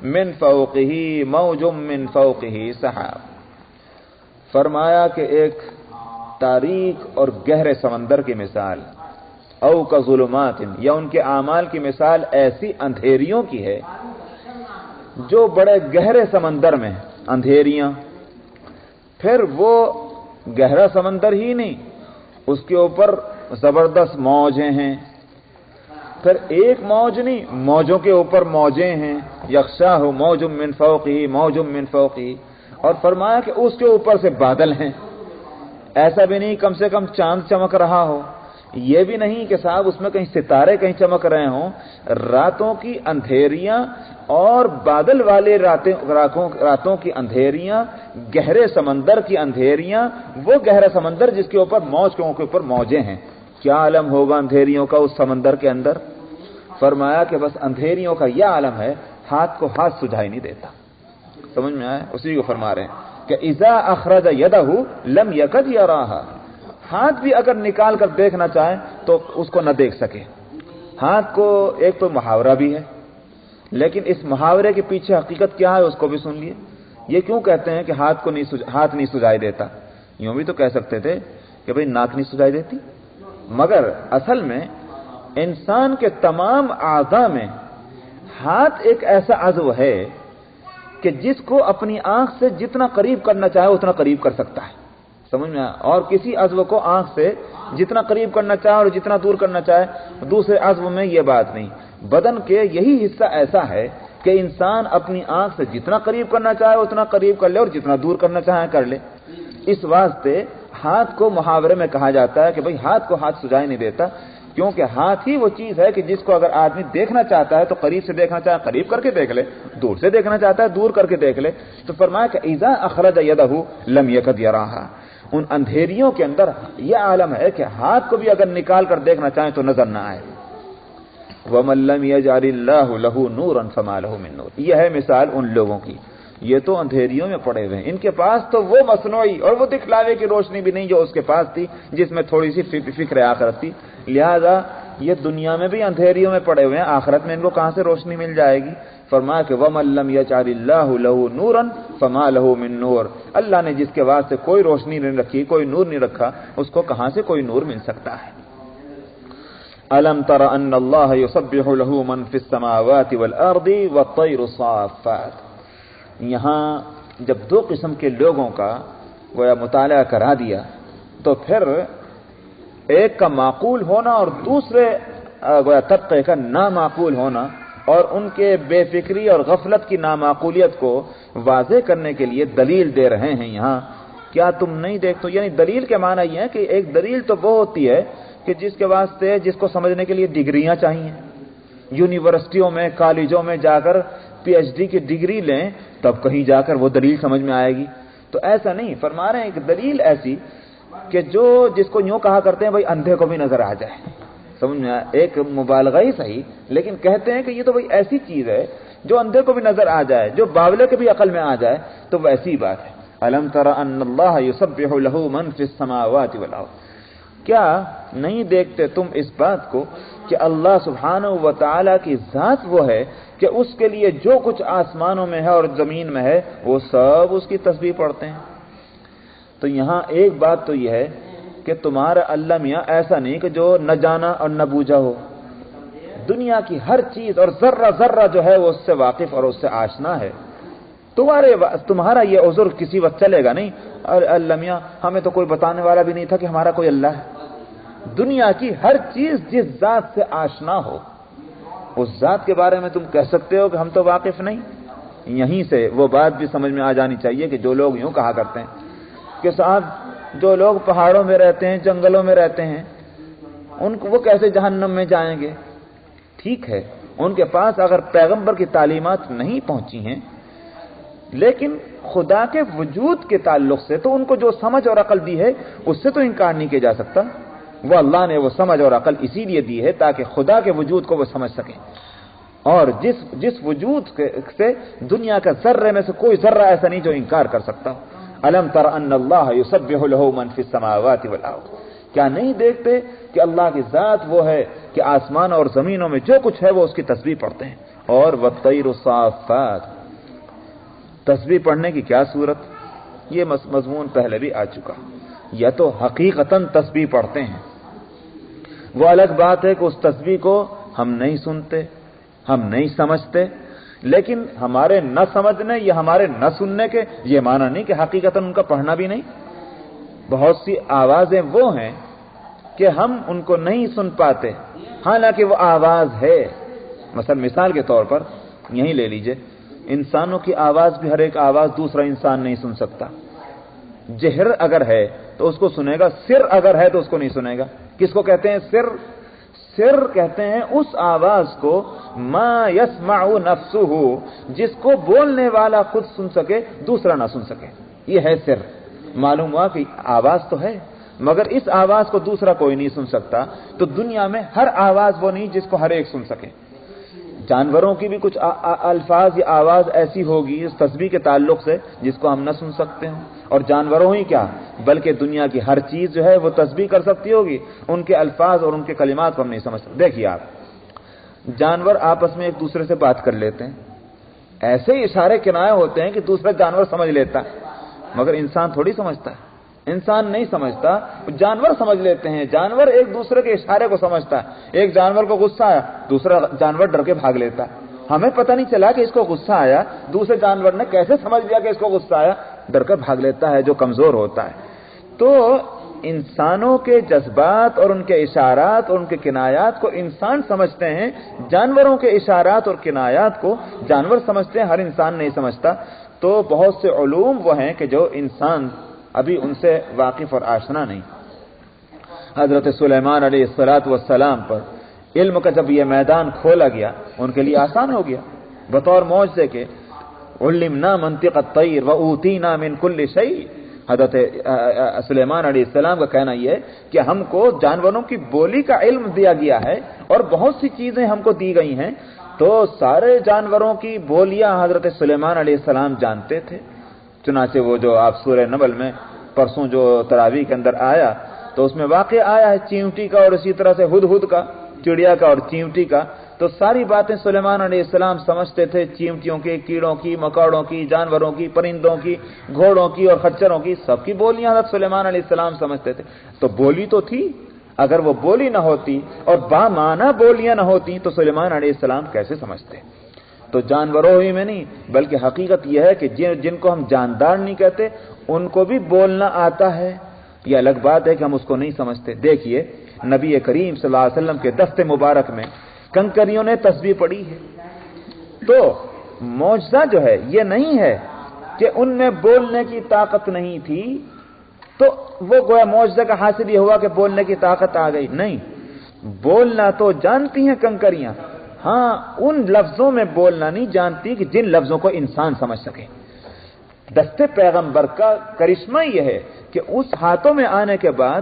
من فوقہ موج من فوقہ سحاب، فرمایا کہ ایک تاریک اور گہرے سمندر کی مثال، او کظلمات، یا ان کے اعمال کی مثال ایسی اندھیریوں کی ہے جو بڑے گہرے سمندر میں اندھیریاں، پھر وہ گہرا سمندر ہی نہیں، اس کے اوپر زبردست موجیں ہیں، پھر ایک موج نہیں، موجوں کے اوپر موجیں ہیں، یغشاہ موج من فوقہ موج من فوقہ، اور فرمایا کہ اس کے اوپر سے بادل ہیں۔ ایسا بھی نہیں کم سے کم چاند چمک رہا ہو، یہ بھی نہیں کہ صاحب اس میں کہیں ستارے کہیں چمک رہے ہوں، راتوں کی اندھیریاں اور بادل والے راتوں کی اندھیریاں، گہرے سمندر کی اندھیریاں، وہ گہرا سمندر جس کے اوپر موجوں کے اوپر موجیں ہیں، کیا عالم ہوگا اندھیریوں کا اس سمندر کے اندر؟ فرمایا کہ بس اندھیریوں کا یہ عالم ہے، ہاتھ کو ہاتھ سجھائی نہیں دیتا۔ سمجھ میں آیا؟ اسی کو فرما رہے ہیں کہ اذا اخرج یدہ لم یکد یراہا، ہاتھ بھی اگر نکال کر دیکھنا چاہیں تو اس کو نہ دیکھ سکے۔ ہاتھ کو ایک تو محاورہ بھی ہے، لیکن اس محاورے کے پیچھے حقیقت کیا ہے اس کو بھی سن لیے۔ یہ کیوں کہتے ہیں کہ ہاتھ نہیں سجائی دیتا؟ یوں بھی تو کہہ سکتے تھے کہ بھئی ناک نہیں سجائی دیتی، مگر اصل میں انسان کے تمام اعضاء میں ہاتھ ایک ایسا عضو ہے کہ جس کو اپنی آنکھ سے جتنا قریب کرنا چاہے اتنا قریب کر سکتا ہے، سمجھ میں؟ اور کسی عضو کو آنکھ سے جتنا قریب کرنا چاہے اور جتنا دور کرنا چاہے دوسرے عضو میں یہ بات نہیں۔ بدن کے یہی حصہ ایسا ہے کہ انسان اپنی آنکھ سے جتنا قریب کرنا چاہے اتنا قریب کر لے اور جتنا دور کرنا چاہے کر لے۔ اس واسطے ہاتھ کو محاورے میں کہا جاتا ہے کہ بھئی ہاتھ کو ہاتھ سجائی نہیں دیتا، کیونکہ ہاتھ ہی وہ چیز ہے کہ جس کو اگر آدمی دیکھنا چاہتا ہے تو قریب سے دیکھنا چاہے قریب کر کے دیکھ لے، دور سے دیکھنا چاہتا ہے دور کر کے دیکھ لے۔ تو فرمایا کہ اذا اخرج یدہ لم یکد یراہا، ان اندھیریوں کے اندر یہ عالم ہے کہ ہاتھ کو بھی اگر نکال کر دیکھنا چاہیں تو نظر نہ آئے۔ وَمَن لَّمْ يَجْعَلِ اللَّهُ لَهُ نُورًا فَمَا لَهُ مِن نُور، یہ ہے مثال ان لوگوں کی، یہ تو اندھیریوں میں پڑے ہوئے ہیں، ان کے پاس تو وہ مصنوعی اور وہ دکھلاوے کی روشنی بھی نہیں جو اس کے پاس تھی، جس میں تھوڑی سی فکر آخرت تھی، لہذا یہ دنیا میں بھی اندھیریوں میں پڑے ہوئے ہیں، آخرت میں ان کو کہاں سے روشنی مل جائے گی؟ فرمایا کہ وَمَن لَّمْ يَجْعَلِ اللَّهُ لَهُ نُورًا فَمَا لَهُ مِن نُور، اللہ نے جس کے واسطے کوئی روشنی نہیں رکھی، کوئی نور نہیں رکھا، اس کو کہاں سے کوئی نور مل سکتا ہے؟ أَلَمْ تَرَ أَنَّ اللَّهَ يُسَبِّحُ لَهُ مَن فِي السَّمَاوَاتِ وَالْأَرْضِ وَالطَّيْرُ صَافَّاتٍ، یہاں جب دو قسم کے لوگوں کا گویا مطالعہ کرا دیا تو پھر ایک کا معقول ہونا اور دوسرے گویا طبقے کا نامعقول ہونا اور ان کے بے فکری اور غفلت کی نامعقولیت کو واضح کرنے کے لیے دلیل دے رہے ہیں یہاں۔ کیا تم نہیں دیکھتے؟ یعنی دلیل کے معنی یہ ہے کہ ایک دلیل تو وہ ہوتی ہے کہ جس کے واسطے جس کو سمجھنے کے لیے ڈگریاں چاہیے، یونیورسٹیوں میں کالجوں میں جا کر پی ایچ ڈی کی ڈگری لیں تب کہیں جا کر وہ دلیل سمجھ میں آئے گی، تو ایسا نہیں۔ فرما رہے ہیں ایک دلیل ایسی کہ جس کو یوں کہا کرتے ہیں بھائی اندھے کو بھی نظر آ جائے، سمجھ میں آئے؟ ایک مبالغہ ہی صحیح، لیکن کہتے ہیں کہ یہ تو بھائی ایسی چیز ہے جو اندھے کو بھی نظر آ جائے، جو باولے کے بھی عقل میں آ جائے، تو وہ ایسی بات ہے۔ أَلَمْ تَرَ أَنَّ اللَّهَ يُسَبِّحُ لَهُ مَن فِي السَّمَاوَاتِ وَالْأَرْضِ، کیا نہیں دیکھتے تم اس بات کو کہ اللہ سبحانہ و تعالیٰ کی ذات وہ ہے کہ اس کے لیے جو کچھ آسمانوں میں ہے اور زمین میں ہے وہ سب اس کی تسبیح پڑھتے ہیں۔ تو یہاں ایک بات تو یہ ہے کہ تمہارا اللہ میاں ایسا نہیں کہ جو نہ جانا اور نہ بوجھا ہو، دنیا کی ہر چیز اور ذرہ ذرہ جو ہے وہ اس سے واقف اور اس سے آشنا ہے۔ تمہارا یہ عذر کسی وقت چلے گا نہیں، اور اللہ میاں ہمیں تو کوئی بتانے والا بھی نہیں تھا کہ ہمارا کوئی اللہ ہے۔ دنیا کی ہر چیز جس ذات سے آشنا ہو اس ذات کے بارے میں تم کہہ سکتے ہو کہ ہم تو واقف نہیں۔ یہیں سے وہ بات بھی سمجھ میں آ جانی چاہیے کہ جو لوگ یوں کہا کرتے ہیں کہ صاحب جو لوگ پہاڑوں میں رہتے ہیں جنگلوں میں رہتے ہیں وہ کیسے جہنم میں جائیں گے؟ ٹھیک ہے، ان کے پاس اگر پیغمبر کی تعلیمات نہیں پہنچی ہیں، لیکن خدا کے وجود کے تعلق سے تو ان کو جو سمجھ اور عقل دی ہے اس سے تو انکار نہیں کیا جا سکتا۔ وہ اللہ نے وہ سمجھ اور عقل اسی لیے دی ہے تاکہ خدا کے وجود کو وہ سمجھ سکیں، اور جس وجود سے دنیا کا ذرے میں سے کوئی ذرہ ایسا نہیں جو انکار کر سکتا۔ أَلَمْ تَرَ أَنَّ اللَّهَ يُسَبِّحُ لَهُ مَن فِي السَّمَاوَاتِ وَالْأَرْضِ، کیا نہیں دیکھتے کہ اللہ کی ذات وہ ہے کہ آسمان اور زمینوں میں جو کچھ ہے وہ اس کی تسبیح پڑھتے ہیں۔ اور وَالطَّيْرُ صَافَّاتٍ، تسبیح پڑھنے کی کیا صورت؟ یہ مضمون پہلے بھی آ چکا۔ یا تو حقیقتاً تسبیح پڑھتے ہیں، وہ الگ بات ہے کہ اس تسبیح کو ہم نہیں سنتے، ہم نہیں سمجھتے، لیکن ہمارے نہ سمجھنے یا ہمارے نہ سننے کے یہ معنی نہیں کہ حقیقتاً ان کا پڑھنا بھی نہیں۔ بہت سی آوازیں وہ ہیں کہ ہم ان کو نہیں سن پاتے، حالانکہ وہ آواز ہے. مثال کے طور پر یہیں لے لیجئے, انسانوں کی آواز بھی ہر ایک آواز دوسرا انسان نہیں سن سکتا. جہر اگر ہے تو اس کو سنے گا, سر اگر ہے تو اس کو نہیں سنے گا. کس کو کہتے ہیں سر؟ سر کہتے ہیں اس آواز کو ما یسمع نفسہ, جس کو بولنے والا خود سن سکے دوسرا نہ سن سکے. یہ ہے سر. معلوم ہوا کہ آواز تو ہے مگر اس آواز کو دوسرا کوئی نہیں سن سکتا. تو دنیا میں ہر آواز وہ نہیں جس کو ہر ایک سن سکے. جانوروں کی بھی کچھ الفاظ یا آواز ایسی ہوگی اس تسبیح کے تعلق سے جس کو ہم نہ سن سکتے ہیں, اور جانوروں ہی کیا بلکہ دنیا کی ہر چیز جو ہے وہ تسبیح کر سکتی ہوگی, ان کے الفاظ اور ان کے کلمات کو ہم نہیں سمجھ سکتے. دیکھیے آپ, جانور آپس میں ایک دوسرے سے بات کر لیتے ہیں, ایسے ہی اشارے کنائے ہوتے ہیں کہ دوسرا جانور سمجھ لیتا ہے, مگر انسان تھوڑی سمجھتا ہے. انسان نہیں سمجھتا, جانور سمجھ لیتے ہیں. جانور ایک دوسرے کے اشارے کو سمجھتا ہے. ایک جانور کو غصہ آیا, دوسرا جانور ڈر کے بھاگ لیتا ہے. ہمیں پتہ نہیں چلا کہ اس کو غصہ آیا, دوسرے جانور نے کیسے سمجھ لیا کہ اس کو غصہ آیا, ڈر کر بھاگ لیتا ہے جو کمزور ہوتا ہے. تو انسانوں کے جذبات اور ان کے اشارات اور ان کے کنایات کو انسان سمجھتے ہیں, جانوروں کے اشارات اور کنایات کو جانور سمجھتے ہیں, ہر انسان نہیں سمجھتا. تو بہت سے علوم وہ ہیں کہ جو انسان ابھی ان سے واقف اور آشنا نہیں. حضرت سلیمان علیہ السلام پر علم کا جب یہ میدان کھولا گیا ان کے لیے آسان ہو گیا, بطور معجزے کے علمنا منطق الطیر واوتینا من کل شیء. حضرت سلیمان علیہ السلام کا کہنا یہ ہے کہ ہم کو جانوروں کی بولی کا علم دیا گیا ہے اور بہت سی چیزیں ہم کو دی گئی ہیں. تو سارے جانوروں کی بولیاں حضرت سلیمان علیہ السلام جانتے تھے. چنانچہ وہ جو آپ سورہ نمل میں پرسوں جو تراویح کے اندر آیا تو اس میں واقع آیا ہے چیونٹی کا اور اسی طرح سے ہدہد کا, چڑیا کا اور چیونٹی کا. تو ساری باتیں سلیمان علیہ السلام سمجھتے تھے, چیونٹیوں کی, کیڑوں کی, مکوڑوں کی, جانوروں کی, پرندوں کی, گھوڑوں کی اور خچروں کی, سب کی بولیاں حضرت سلیمان علیہ السلام سمجھتے تھے. تو بولی تو تھی, اگر وہ بولی نہ ہوتی اور بامعنی بولیاں نہ ہوتی تو سلیمان علیہ السلام کیسے سمجھتے؟ تو جانوروں ہی میں نہیں بلکہ حقیقت یہ ہے کہ جن کو ہم جاندار نہیں کہتے ان کو بھی بولنا آتا ہے. یہ الگ بات ہے کہ ہم اس کو نہیں سمجھتے. دیکھیے نبی کریم صلی اللہ علیہ وسلم کے دست مبارک میں کنکریوں نے تسبیح پڑھی ہے. تو معجزہ جو ہے یہ نہیں ہے کہ ان میں بولنے کی طاقت نہیں تھی تو وہ گویا معجزہ کا حاصل یہ ہوا کہ بولنے کی طاقت آ گئی. نہیں, بولنا تو جانتی ہیں کنکریاں, ہاں ان لفظوں میں بولنا نہیں جانتی کہ جن لفظوں کو انسان سمجھ سکے. دست پیغمبر کا کرشمہ یہ ہے کہ اس ہاتھوں میں آنے کے بعد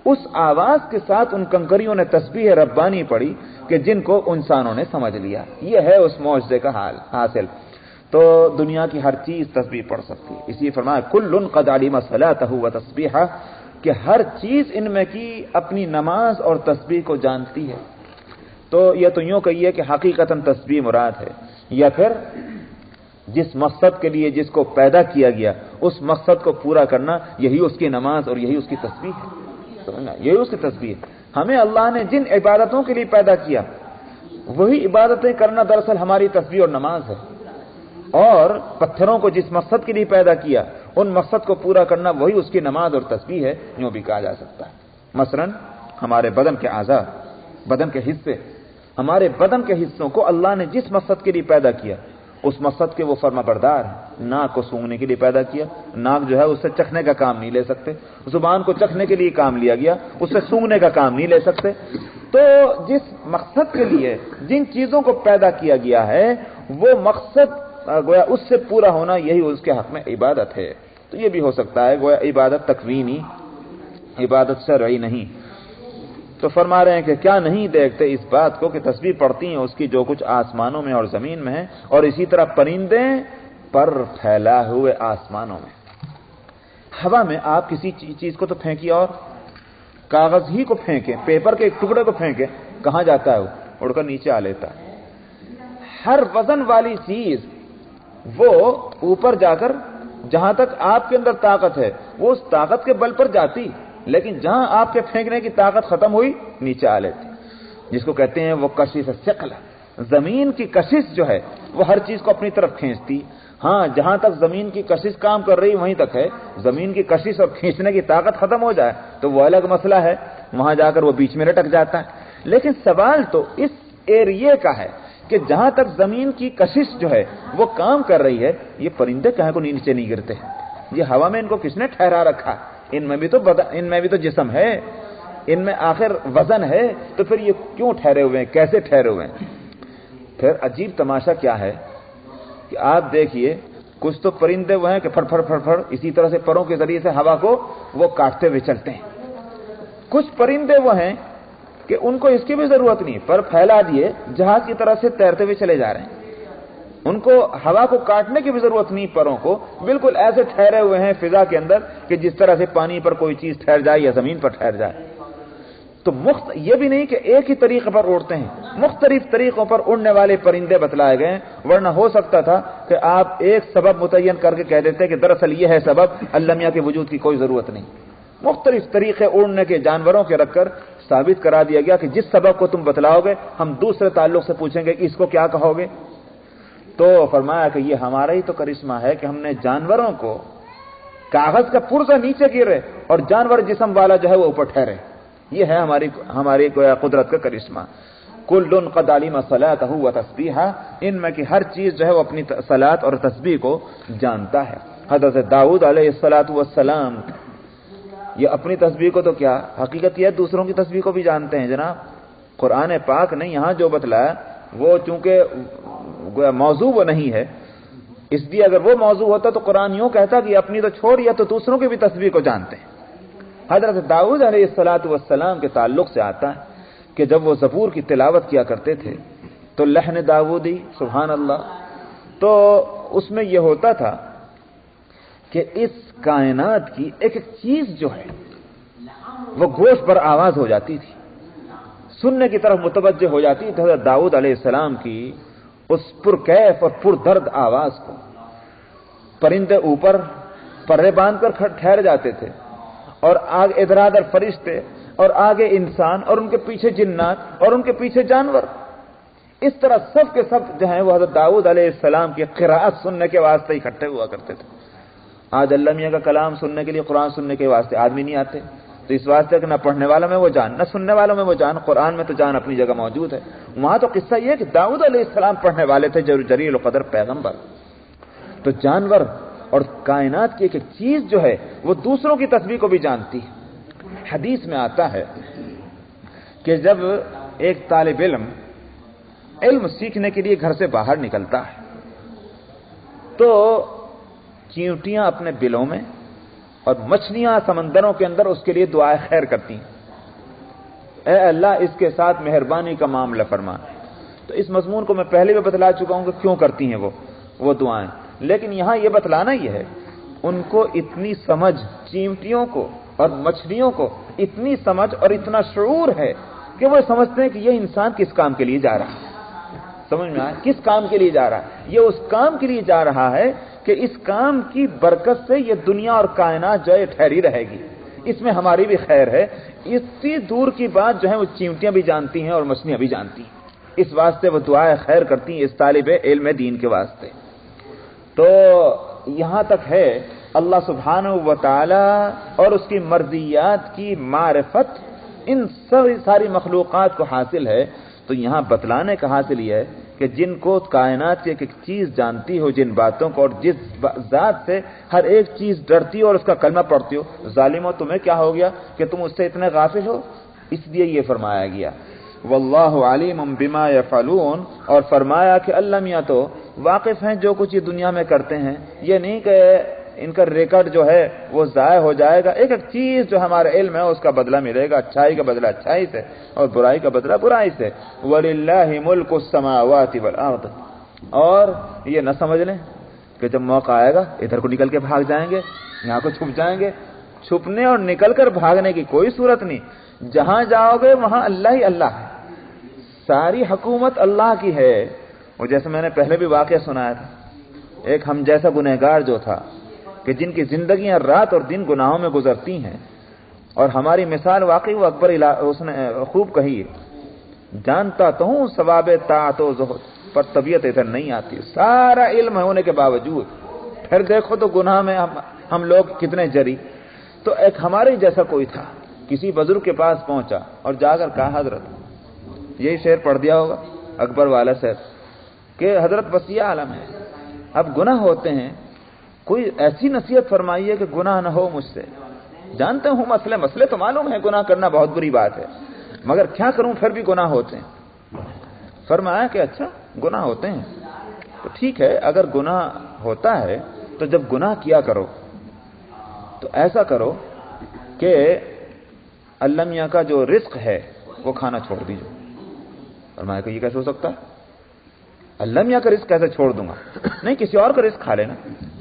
اس آواز کے ساتھ ان کنکریوں نے تسبیح ربانی پڑھی کہ جن کو انسانوں نے سمجھ لیا. یہ ہے اس معجزے کا حاصل. تو دنیا کی ہر چیز تسبیح پڑھ سکتی ہے. اسی فرمایا کل قد علم صلاته وتسبیحہ, کہ ہر چیز ان میں کی اپنی نماز اور تسبیح کو جانتی ہے. تو یہ تو یوں کہیے کہ حقیقتاً تسبیح مراد ہے, یا پھر جس مقصد کے لیے جس کو پیدا کیا گیا اس مقصد کو پورا کرنا, یہی اس کی نماز اور یہی اس کی تسبیح ہے. یہی اس کی تسبیح ہے. ہمیں اللہ نے جن عبادتوں کے لیے پیدا کیا وہی عبادتیں کرنا دراصل ہماری تسبیح اور نماز ہے, اور پتھروں کو جس مقصد کے لیے پیدا کیا ان مقصد کو پورا کرنا وہی اس کی نماز اور تسبیح ہے, یوں بھی کہا جا سکتا ہے. مثلا ہمارے بدن کے اعضاء, بدن کے حصے, ہمارے بدن کے حصوں کو اللہ نے جس مقصد کے لیے پیدا کیا اس مقصد کے وہ فرما بردار ہیں. ناک کو سونگھنے کے لیے پیدا کیا, ناک جو ہے اس سے چکھنے کا کام نہیں لے سکتے. زبان کو چکھنے کے لیے کام لیا گیا, اس سے سونگھنے کا کام نہیں لے سکتے. تو جس مقصد کے لیے جن چیزوں کو پیدا کیا گیا ہے وہ مقصد گویا اس سے پورا ہونا یہی اس کے حق میں عبادت ہے. تو یہ بھی ہو سکتا ہے گویا عبادت تکوینی, عبادت شرعی نہیں. تو فرما رہے ہیں کہ کیا نہیں دیکھتے اس بات کو کہ تسبیح پڑھتی ہیں اس کی جو کچھ آسمانوں میں اور زمین میں ہے, اور اسی طرح پرندے پر پھیلا ہوئے آسمانوں میں. ہوا میں آپ کسی چیز کو تو پھینکیے, اور کاغذ ہی کو پھینکیں, پیپر کے ایک ٹکڑے کو پھینکیں, کہاں جاتا ہے وہ؟ اڑ کر نیچے آ لیتا ہے. ہر وزن والی چیز وہ اوپر جا کر جہاں تک آپ کے اندر طاقت ہے وہ اس طاقت کے بل پر جاتی, لیکن جہاں آپ کے پھینکنے کی طاقت ختم ہوئی نیچے آ لیتی, جس کو کہتے ہیں وہ کشش ثقل. زمین کی کشش جو ہے وہ ہر چیز کو اپنی طرف کھینچتی. ہاں جہاں تک زمین کی کشش کام کر رہی وہیں تک ہے, زمین کی کشش اور کھینچنے کی طاقت ختم ہو جائے تو وہ الگ مسئلہ ہے, وہاں جا کر وہ بیچ میں لٹک جاتا ہے. لیکن سوال تو اس ایریے کا ہے کہ جہاں تک زمین کی کشش جو ہے وہ کام کر رہی ہے، یہ پرندے کہیں کو نیچے نہیں گرتے؟ یہ ہوا میں ان کو کس نے ٹھہرا رکھا؟ ان میں بھی تو جسم ہے، ان میں آخر وزن ہے، تو پھر یہ کیوں ٹھہرے ہوئے ہیں، کیسے ٹھہرے ہوئے ہیں؟ پھر عجیب تماشا کیا ہے کہ آپ دیکھیے کچھ تو پرندے وہ ہیں کہ پھڑ پھڑ پھڑ پھڑ اسی طرح سے پروں کے ذریعے سے ہوا کو وہ کاٹتے ہوئے چلتے ہیں، کچھ پرندے وہ ہیں کہ ان کو اس کی بھی ضرورت نہیں، پر پھیلا دیے جہاز کی طرح سے تیرتے ہوئے چلے جا رہے ہیں، ان کو ہوا کو کاٹنے کی بھی ضرورت نہیں، پروں کو بالکل ایسے ٹھہرے ہوئے ہیں فضا کے اندر کہ جس طرح سے پانی پر کوئی چیز ٹھہر جائے یا زمین پر ٹھہر جائے۔ تو یہ بھی نہیں کہ ایک ہی طریقے پر اڑتے ہیں، مختلف طریقوں پر اڑنے والے پرندے بتلائے گئے ہیں، ورنہ ہو سکتا تھا کہ آپ ایک سبب متعین کر کے کہہ دیتے کہ دراصل یہ ہے سبب، اللہ میاں کے وجود کی کوئی ضرورت نہیں۔ مختلف طریقے اڑنے کے جانوروں کے رکھ کر ثابت کرا دیا گیا کہ جس سبب کو تم بتلاؤ گے ہم دوسرے تعلق سے پوچھیں گے کہ اس کو کیا کہو گے؟ تو فرمایا کہ یہ ہمارا ہی تو کرشمہ ہے کہ ہم نے جانوروں کو کاغذ کا پرزہ نیچے گرے اور جانور جسم والا جو ہے وہ اوپر ٹھہرے، یہ ہے ہماری قدرت کا کرشمہ۔ کل قد علم صلاته وتسبیحہ، ان میں کی ہر چیز جو ہے وہ اپنی صلاۃ اور تسبیح کو جانتا ہے۔ حضرت داؤد علیہ السلام یہ اپنی تسبیح کو تو کیا، حقیقت یہ ہے دوسروں کی تسبیح کو بھی جانتے ہیں جناب۔ قرآن پاک نے یہاں جو بتلایا وہ چونکہ موضوع وہ نہیں ہے، اس لیے اگر وہ موضوع ہوتا تو قرآن یوں کہتا کہ اپنی تو چھوڑیا تو دوسروں کی بھی تسبیح کو جانتے ہیں۔ حضرت داؤد علیہ السلام کے تعلق سے آتا ہے کہ جب وہ زبور کی تلاوت کیا کرتے تھے تو لحن داؤدی، سبحان اللہ، تو اس میں یہ ہوتا تھا کہ اس کائنات کی ایک ایک چیز جو ہے وہ گوش پر آواز ہو جاتی تھی، سننے کی طرف متوجہ ہو جاتی تھی حضرت داؤد علیہ السلام کی اس پرکیف اور پردرد آواز کو۔ پرندے اوپر پرے باندھ کر ٹھہر جاتے تھے اور آگے ادھر ادھر فرشتے اور آگے انسان اور ان کے پیچھے جنات اور ان کے پیچھے جانور، اس طرح سب کے سب جو ہیں وہ حضرت داؤد علیہ السلام کی قراءت سننے کے واسطے اکٹھے ہوا کرتے تھے۔ آج اللہ میاں کا کلام سننے کے لیے، قرآن سننے کے واسطے آدمی نہیں آتے، تو اس واسطے کہ نہ پڑھنے والوں میں وہ جان نہ سننے والوں میں وہ جان۔ قرآن میں تو جان اپنی جگہ موجود ہے، وہاں تو قصہ یہ ہے کہ داؤد علیہ السلام پڑھنے والے تھے، جلیل القدر پیغمبر۔ تو جانور اور کائنات کی ایک ایک چیز جو ہے وہ دوسروں کی تسبیح کو بھی جانتی ہے۔ حدیث میں آتا ہے کہ جب ایک طالب علم سیکھنے کے لیے گھر سے باہر نکلتا ہے تو چیونٹیاں اپنے بلوں میں اور مچھلیاں سمندروں کے اندر اس کے لیے دعائیں خیر کرتی ہیں، اے اللہ اس کے ساتھ مہربانی کا معاملہ فرما۔ تو اس مضمون کو میں پہلے بھی بتلا چکا ہوں کہ کیوں کرتی ہیں وہ دعائیں، لیکن یہاں یہ بتلانا یہ ہے ان کو اتنی سمجھ، چیونٹیوں کو اور مچھلیوں کو اتنی سمجھ اور اتنا شعور ہے کہ وہ سمجھتے ہیں کہ یہ انسان کس کام کے لیے جا رہا ہے۔ سمجھ میں آیا؟ کس کام کے لیے جا رہا ہے؟ یہ اس کام کے لیے جا رہا ہے کہ اس کام کی برکت سے یہ دنیا اور کائنات جو ہے ٹھہری رہے گی، اس میں ہماری بھی خیر ہے۔ اتنی دور کی بات جو ہے وہ چیونٹیاں بھی جانتی ہیں اور مچھلیاں بھی جانتی ہیں، اس واسطے وہ دعائیں خیر کرتی ہیں اس طالب علم دین کے واسطے۔ تو یہاں تک ہے اللہ سبحانہ و تعالی اور اس کی مرضیات کی معرفت ان ساری مخلوقات کو حاصل ہے۔ تو یہاں بتلانے کا حاصل یہ ہے کہ جن کو کائنات کی ایک ایک چیز جانتی ہو، جن باتوں کو، اور جس ذات سے ہر ایک چیز ڈرتی ہو اور اس کا کلمہ پڑھتی ہو، ظالمو تمہیں کیا ہو گیا کہ تم اس سے اتنے غافل ہو؟ اس لیے یہ فرمایا گیا واللہ علیم بما یفعلون، اور فرمایا کہ اللہ میاں تو واقف ہیں جو کچھ یہ دنیا میں کرتے ہیں، یہ نہیں کہ ان کا ریکارڈ جو ہے وہ ضائع ہو جائے گا، ایک ایک چیز جو ہمارے علم ہے اس کا بدلہ ملے گا، اچھائی کا بدلہ اچھائی سے اور برائی کا بدلہ برائی سے۔ وَلِلَّهِ مُلْكُ السَّمَاوَاتِ وَالْأَرْضِ، اور یہ نہ سمجھ لیں کہ جب موقع آئے گا ادھر کو نکل کے بھاگ جائیں گے، یہاں کو چھپ جائیں گے۔ چھپنے اور نکل کر بھاگنے کی کوئی صورت نہیں، جہاں جاؤ گے وہاں اللہ ہی اللہ ہے، ساری حکومت اللہ کی ہے۔ وہ جیسے میں نے پہلے بھی واقعہ سنایا تھا، ایک ہم جیسا گنہگار جو تھا کہ جن کی زندگیاں رات اور دن گناہوں میں گزرتی ہیں، اور ہماری مثال واقعی وہ اکبر اس نے خوب کہی ہے، جانتا تو ہوں ثواب طاعت و زہد پر طبیعت ادھر نہیں آتی، سارا علم ہونے کے باوجود پھر دیکھو تو گناہ میں ہم لوگ کتنے جری۔ تو ایک ہمارے جیسا کوئی تھا، کسی بزرگ کے پاس پہنچا اور جا کر کہا حضرت یہی شعر پڑھ دیا ہوگا اکبر والا شعر کہ حضرت وسیع عالم ہے، اب گناہ ہوتے ہیں، کوئی ایسی نصیحت فرمائیے کہ گناہ نہ ہو مجھ سے، جانتے ہوں مسئلے تو معلوم ہے، گناہ کرنا بہت بری بات ہے، مگر کیا کروں پھر بھی گناہ ہوتے ہیں۔ فرمایا کہ اچھا گناہ ہوتے ہیں تو ٹھیک ہے، اگر گناہ ہوتا ہے تو جب گناہ کیا کرو تو ایسا کرو کہ اللہ میاں کا جو رزق ہے وہ کھانا چھوڑ دیجو۔ فرمایا کہ یہ کیسے ہو سکتا ہے؟ اللہ میاں کا رزق کیسے چھوڑ دوں گا؟ نہیں، کسی اور کا رزق کھا لینا،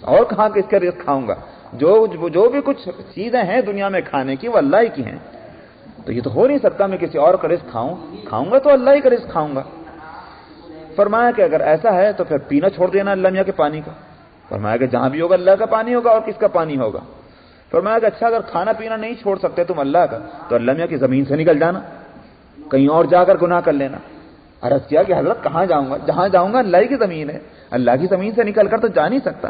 اور کہاں کس کا رزق کھاؤں گا؟ جو بھی کچھ چیزیں ہیں دنیا میں کھانے کی وہ اللہ ہی کی ہیں، تو یہ تو ہو نہیں سکتا میں کسی اور کا رزق کھاؤں گا تو اللہ ہی کا رزق کھاؤں گا۔ فرمایا کہ اگر ایسا ہے تو پھر پینا چھوڑ دینا اللہ میاں کے پانی کا۔ فرمایا کہ جہاں بھی ہوگا اللہ کا پانی ہوگا، اور کس کا پانی ہوگا؟ فرمایا کہ اچھا اگر کھانا پینا نہیں چھوڑ سکتے تم اللہ کا تو اللہ میاں کی زمین سے نکل جانا، کہیں اور جا کر گناہ کر لینا۔ عرض کیا کہ حضرت کہاں جاؤں گا؟ جہاں جاؤں گا اللہ کی زمین ہے، اللہ کی زمین سے نکل کر تو جا نہیں سکتا۔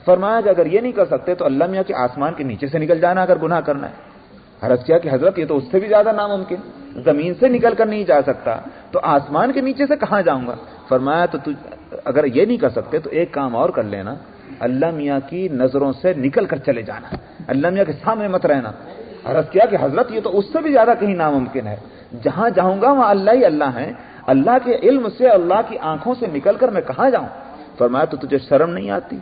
فرمایا کہ اگر یہ نہیں کر سکتے تو اللہ میاں کے آسمان کے نیچے سے نکل جانا اگر گناہ کرنا ہے۔ عرض کیا کہ حضرت یہ تو اس سے بھی زیادہ ناممکن، زمین سے نکل کر نہیں جا سکتا تو آسمان کے نیچے سے کہاں جاؤں گا؟ فرمایا تو اگر یہ نہیں کر سکتے تو ایک کام اور کر لینا، اللہ میاں کی نظروں سے نکل کر چلے جانا، اللہ میاں کے سامنے مت رہنا۔ عرض کیا کہ حضرت یہ تو اس سے بھی زیادہ کہیں ناممکن ہے، جہاں جاؤں گا وہاں اللہ ہی اللہ ہیں، اللہ کے علم سے، اللہ کی آنکھوں سے نکل کر میں کہاں جاؤں؟ فرمایا تو تجھے شرم نہیں آتی؟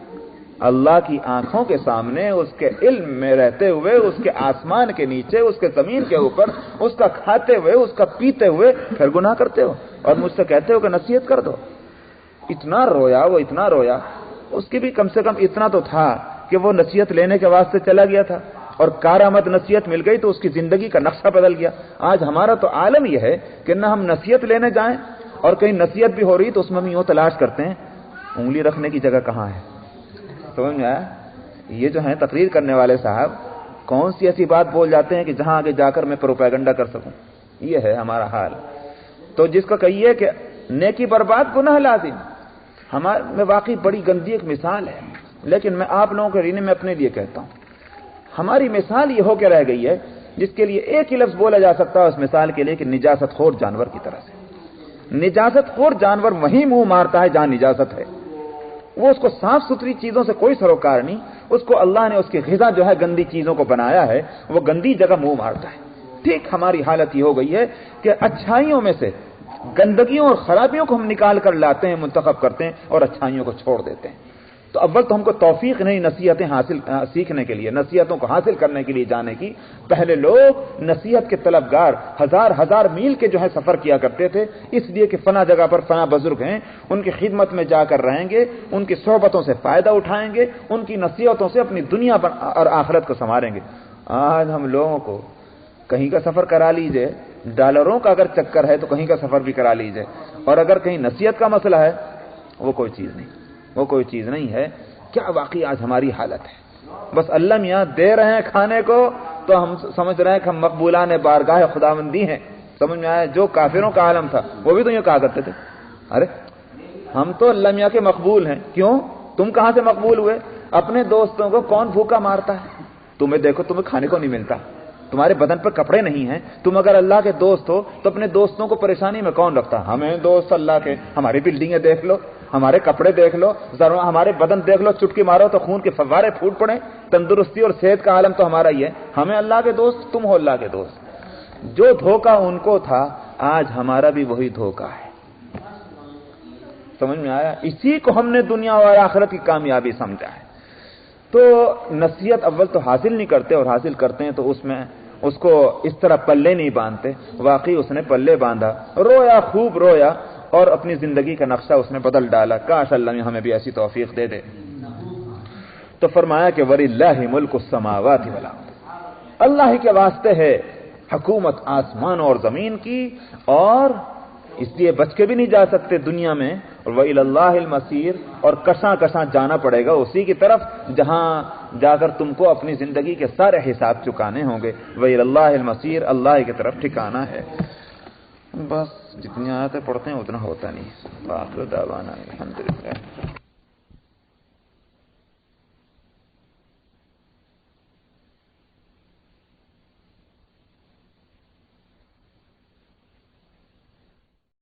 اللہ کی آنکھوں کے سامنے، اس کے علم میں رہتے ہوئے، اس کے آسمان کے نیچے، اس کے زمین کے اوپر، اس کا کھاتے ہوئے، اس کا پیتے ہوئے پھر گناہ کرتے ہو اور مجھ سے کہتے ہو کہ نصیحت کر دو۔ اتنا رویا وہ، اتنا رویا، اس کی بھی کم سے کم اتنا تو تھا کہ وہ نصیحت لینے کے واسطے چلا گیا تھا اور کارآمد نصیحت مل گئی تو اس کی زندگی کا نقشہ بدل گیا۔ آج ہمارا تو عالم یہ ہے کہ نہ ہم نصیحت لینے جائیں اور کہیں نصیحت بھی ہو رہی تو اس میں ہم یوں تلاش کرتے ہیں انگلی رکھنے کی جگہ کہاں ہے۔ سمجھ میں آیا؟ یہ جو ہیں تقریر کرنے والے صاحب کون سی ایسی بات بول جاتے ہیں کہ جہاں آگے جا کر میں پروپیگنڈا کر سکوں؟ یہ ہے ہمارا حال۔ تو جس کو کہیے کہ نیکی برباد گناہ لازم، ہمارے میں واقعی بڑی گندی ایک مثال ہے، لیکن میں آپ لوگوں کے رینے میں اپنے لیے کہتا ہوں، ہماری مثال یہ ہو کے رہ گئی ہے جس کے لیے ایک ہی لفظ بولا جا سکتا ہے اس مثال کے لیے کہ نجاست خور جانور کی طرح سے۔ نجاست خور جانور وہیں منہ مارتا ہے جہاں نجاست ہے، وہ اس کو صاف ستھری چیزوں سے کوئی سروکار نہیں، اس کو اللہ نے اس کی غذا جو ہے گندی چیزوں کو بنایا ہے، وہ گندی جگہ منہ مارتا ہے۔ ٹھیک ہماری حالت یہ ہو گئی ہے کہ اچھائیوں میں سے گندگیوں اور خرابیوں کو ہم نکال کر لاتے ہیں، منتخب کرتے ہیں اور اچھائیوں کو چھوڑ دیتے ہیں۔ تو اول تو ہم کو توفیق نہیں نصیحتیں سیکھنے کے لیے، نصیحتوں کو حاصل کرنے کے لیے جانے کی۔ پہلے لوگ نصیحت کے طلبگار ہزار میل کے جو ہے سفر کیا کرتے تھے، اس لیے کہ فلاں جگہ پر فلاں بزرگ ہیں، ان کی خدمت میں جا کر رہیں گے، ان کی صحبتوں سے فائدہ اٹھائیں گے، ان کی نصیحتوں سے اپنی دنیا اور آخرت کو سنواریں گے۔ آج ہم لوگوں کو کہیں کا سفر کرا لیجئے، ڈالروں کا اگر چکر ہے تو کہیں کا سفر بھی کرا لیجئے، اور اگر کہیں نصیحت کا مسئلہ ہے وہ کوئی چیز نہیں، وہ کوئی چیز نہیں ہے۔ کیا واقعی آج ہماری حالت ہے؟ بس اللہ میاں دے رہے ہیں کھانے کو تو ہم سمجھ رہے ہیں کہ ہم مقبولان بارگاہ خداوندی ہیں۔ سمجھ میں آیا؟ جو کافروں کا عالم تھا وہ بھی تو یہ کہا کرتے تھے، ارے ہم تو اللہ میاں کے مقبول ہیں۔ کیوں؟ تم کہاں سے مقبول ہوئے؟ اپنے دوستوں کو کون بھوکا مارتا ہے؟ تمہیں دیکھو، تمہیں کھانے کو نہیں ملتا، تمہارے بدن پر کپڑے نہیں ہیں، تم اگر اللہ کے دوست ہو تو اپنے دوستوں کو پریشانی میں کون رکھتا؟ ہمیں دوست اللہ کے، ہماری بلڈنگیں دیکھ لو، ہمارے کپڑے دیکھ لو، ذرا ہمارے بدن دیکھ لو، چٹکی مارو تو خون کے فوارے پھوٹ پڑے، تندرستی اور صحت کا عالم تو ہمارا ہی ہے۔ ہمیں اللہ کے دوست، تم ہو اللہ کے دوست۔ جو دھوکہ ان کو تھا آج ہمارا بھی وہی دھوکہ ہے۔ سمجھ میں آیا؟ اسی کو ہم نے دنیا اور آخرت کی کامیابی سمجھا ہے۔ تو نصیحت اول تو حاصل نہیں کرتے، اور حاصل کرتے ہیں تو اس کو اس طرح پلے نہیں باندھتے۔ واقعی اس نے پلے باندھا، رویا، خوب رویا، اور اپنی زندگی کا نقشہ اس نے بدل ڈالا۔ کاش اللہ نے ہمیں بھی ایسی توفیق دے دے۔ تو فرمایا کہ وَلِلَّهِ مُلْكُ السَّمَاوَاتِ وَالْأَرْضِ، اللہ ہی کے واسطے ہے حکومت آسمان اور زمین کی، اور اس لیے بچ کے بھی نہیں جا سکتے دنیا میں، اور وَإِلَى اللَّهِ الْمَصِيرُ، اور کشاں جانا پڑے گا اسی کی طرف جہاں جا کر تم کو اپنی زندگی کے سارے حساب چکانے ہوں گے۔ وَإِلَى اللَّهِ الْمَصِيرُ، اللہ کی طرف ٹھکانا ہے۔ بس جتنی آیتیں پڑھتے ہیں اتنا ہوتا نہیں۔ وآخر دعوانا الحمدللہ۔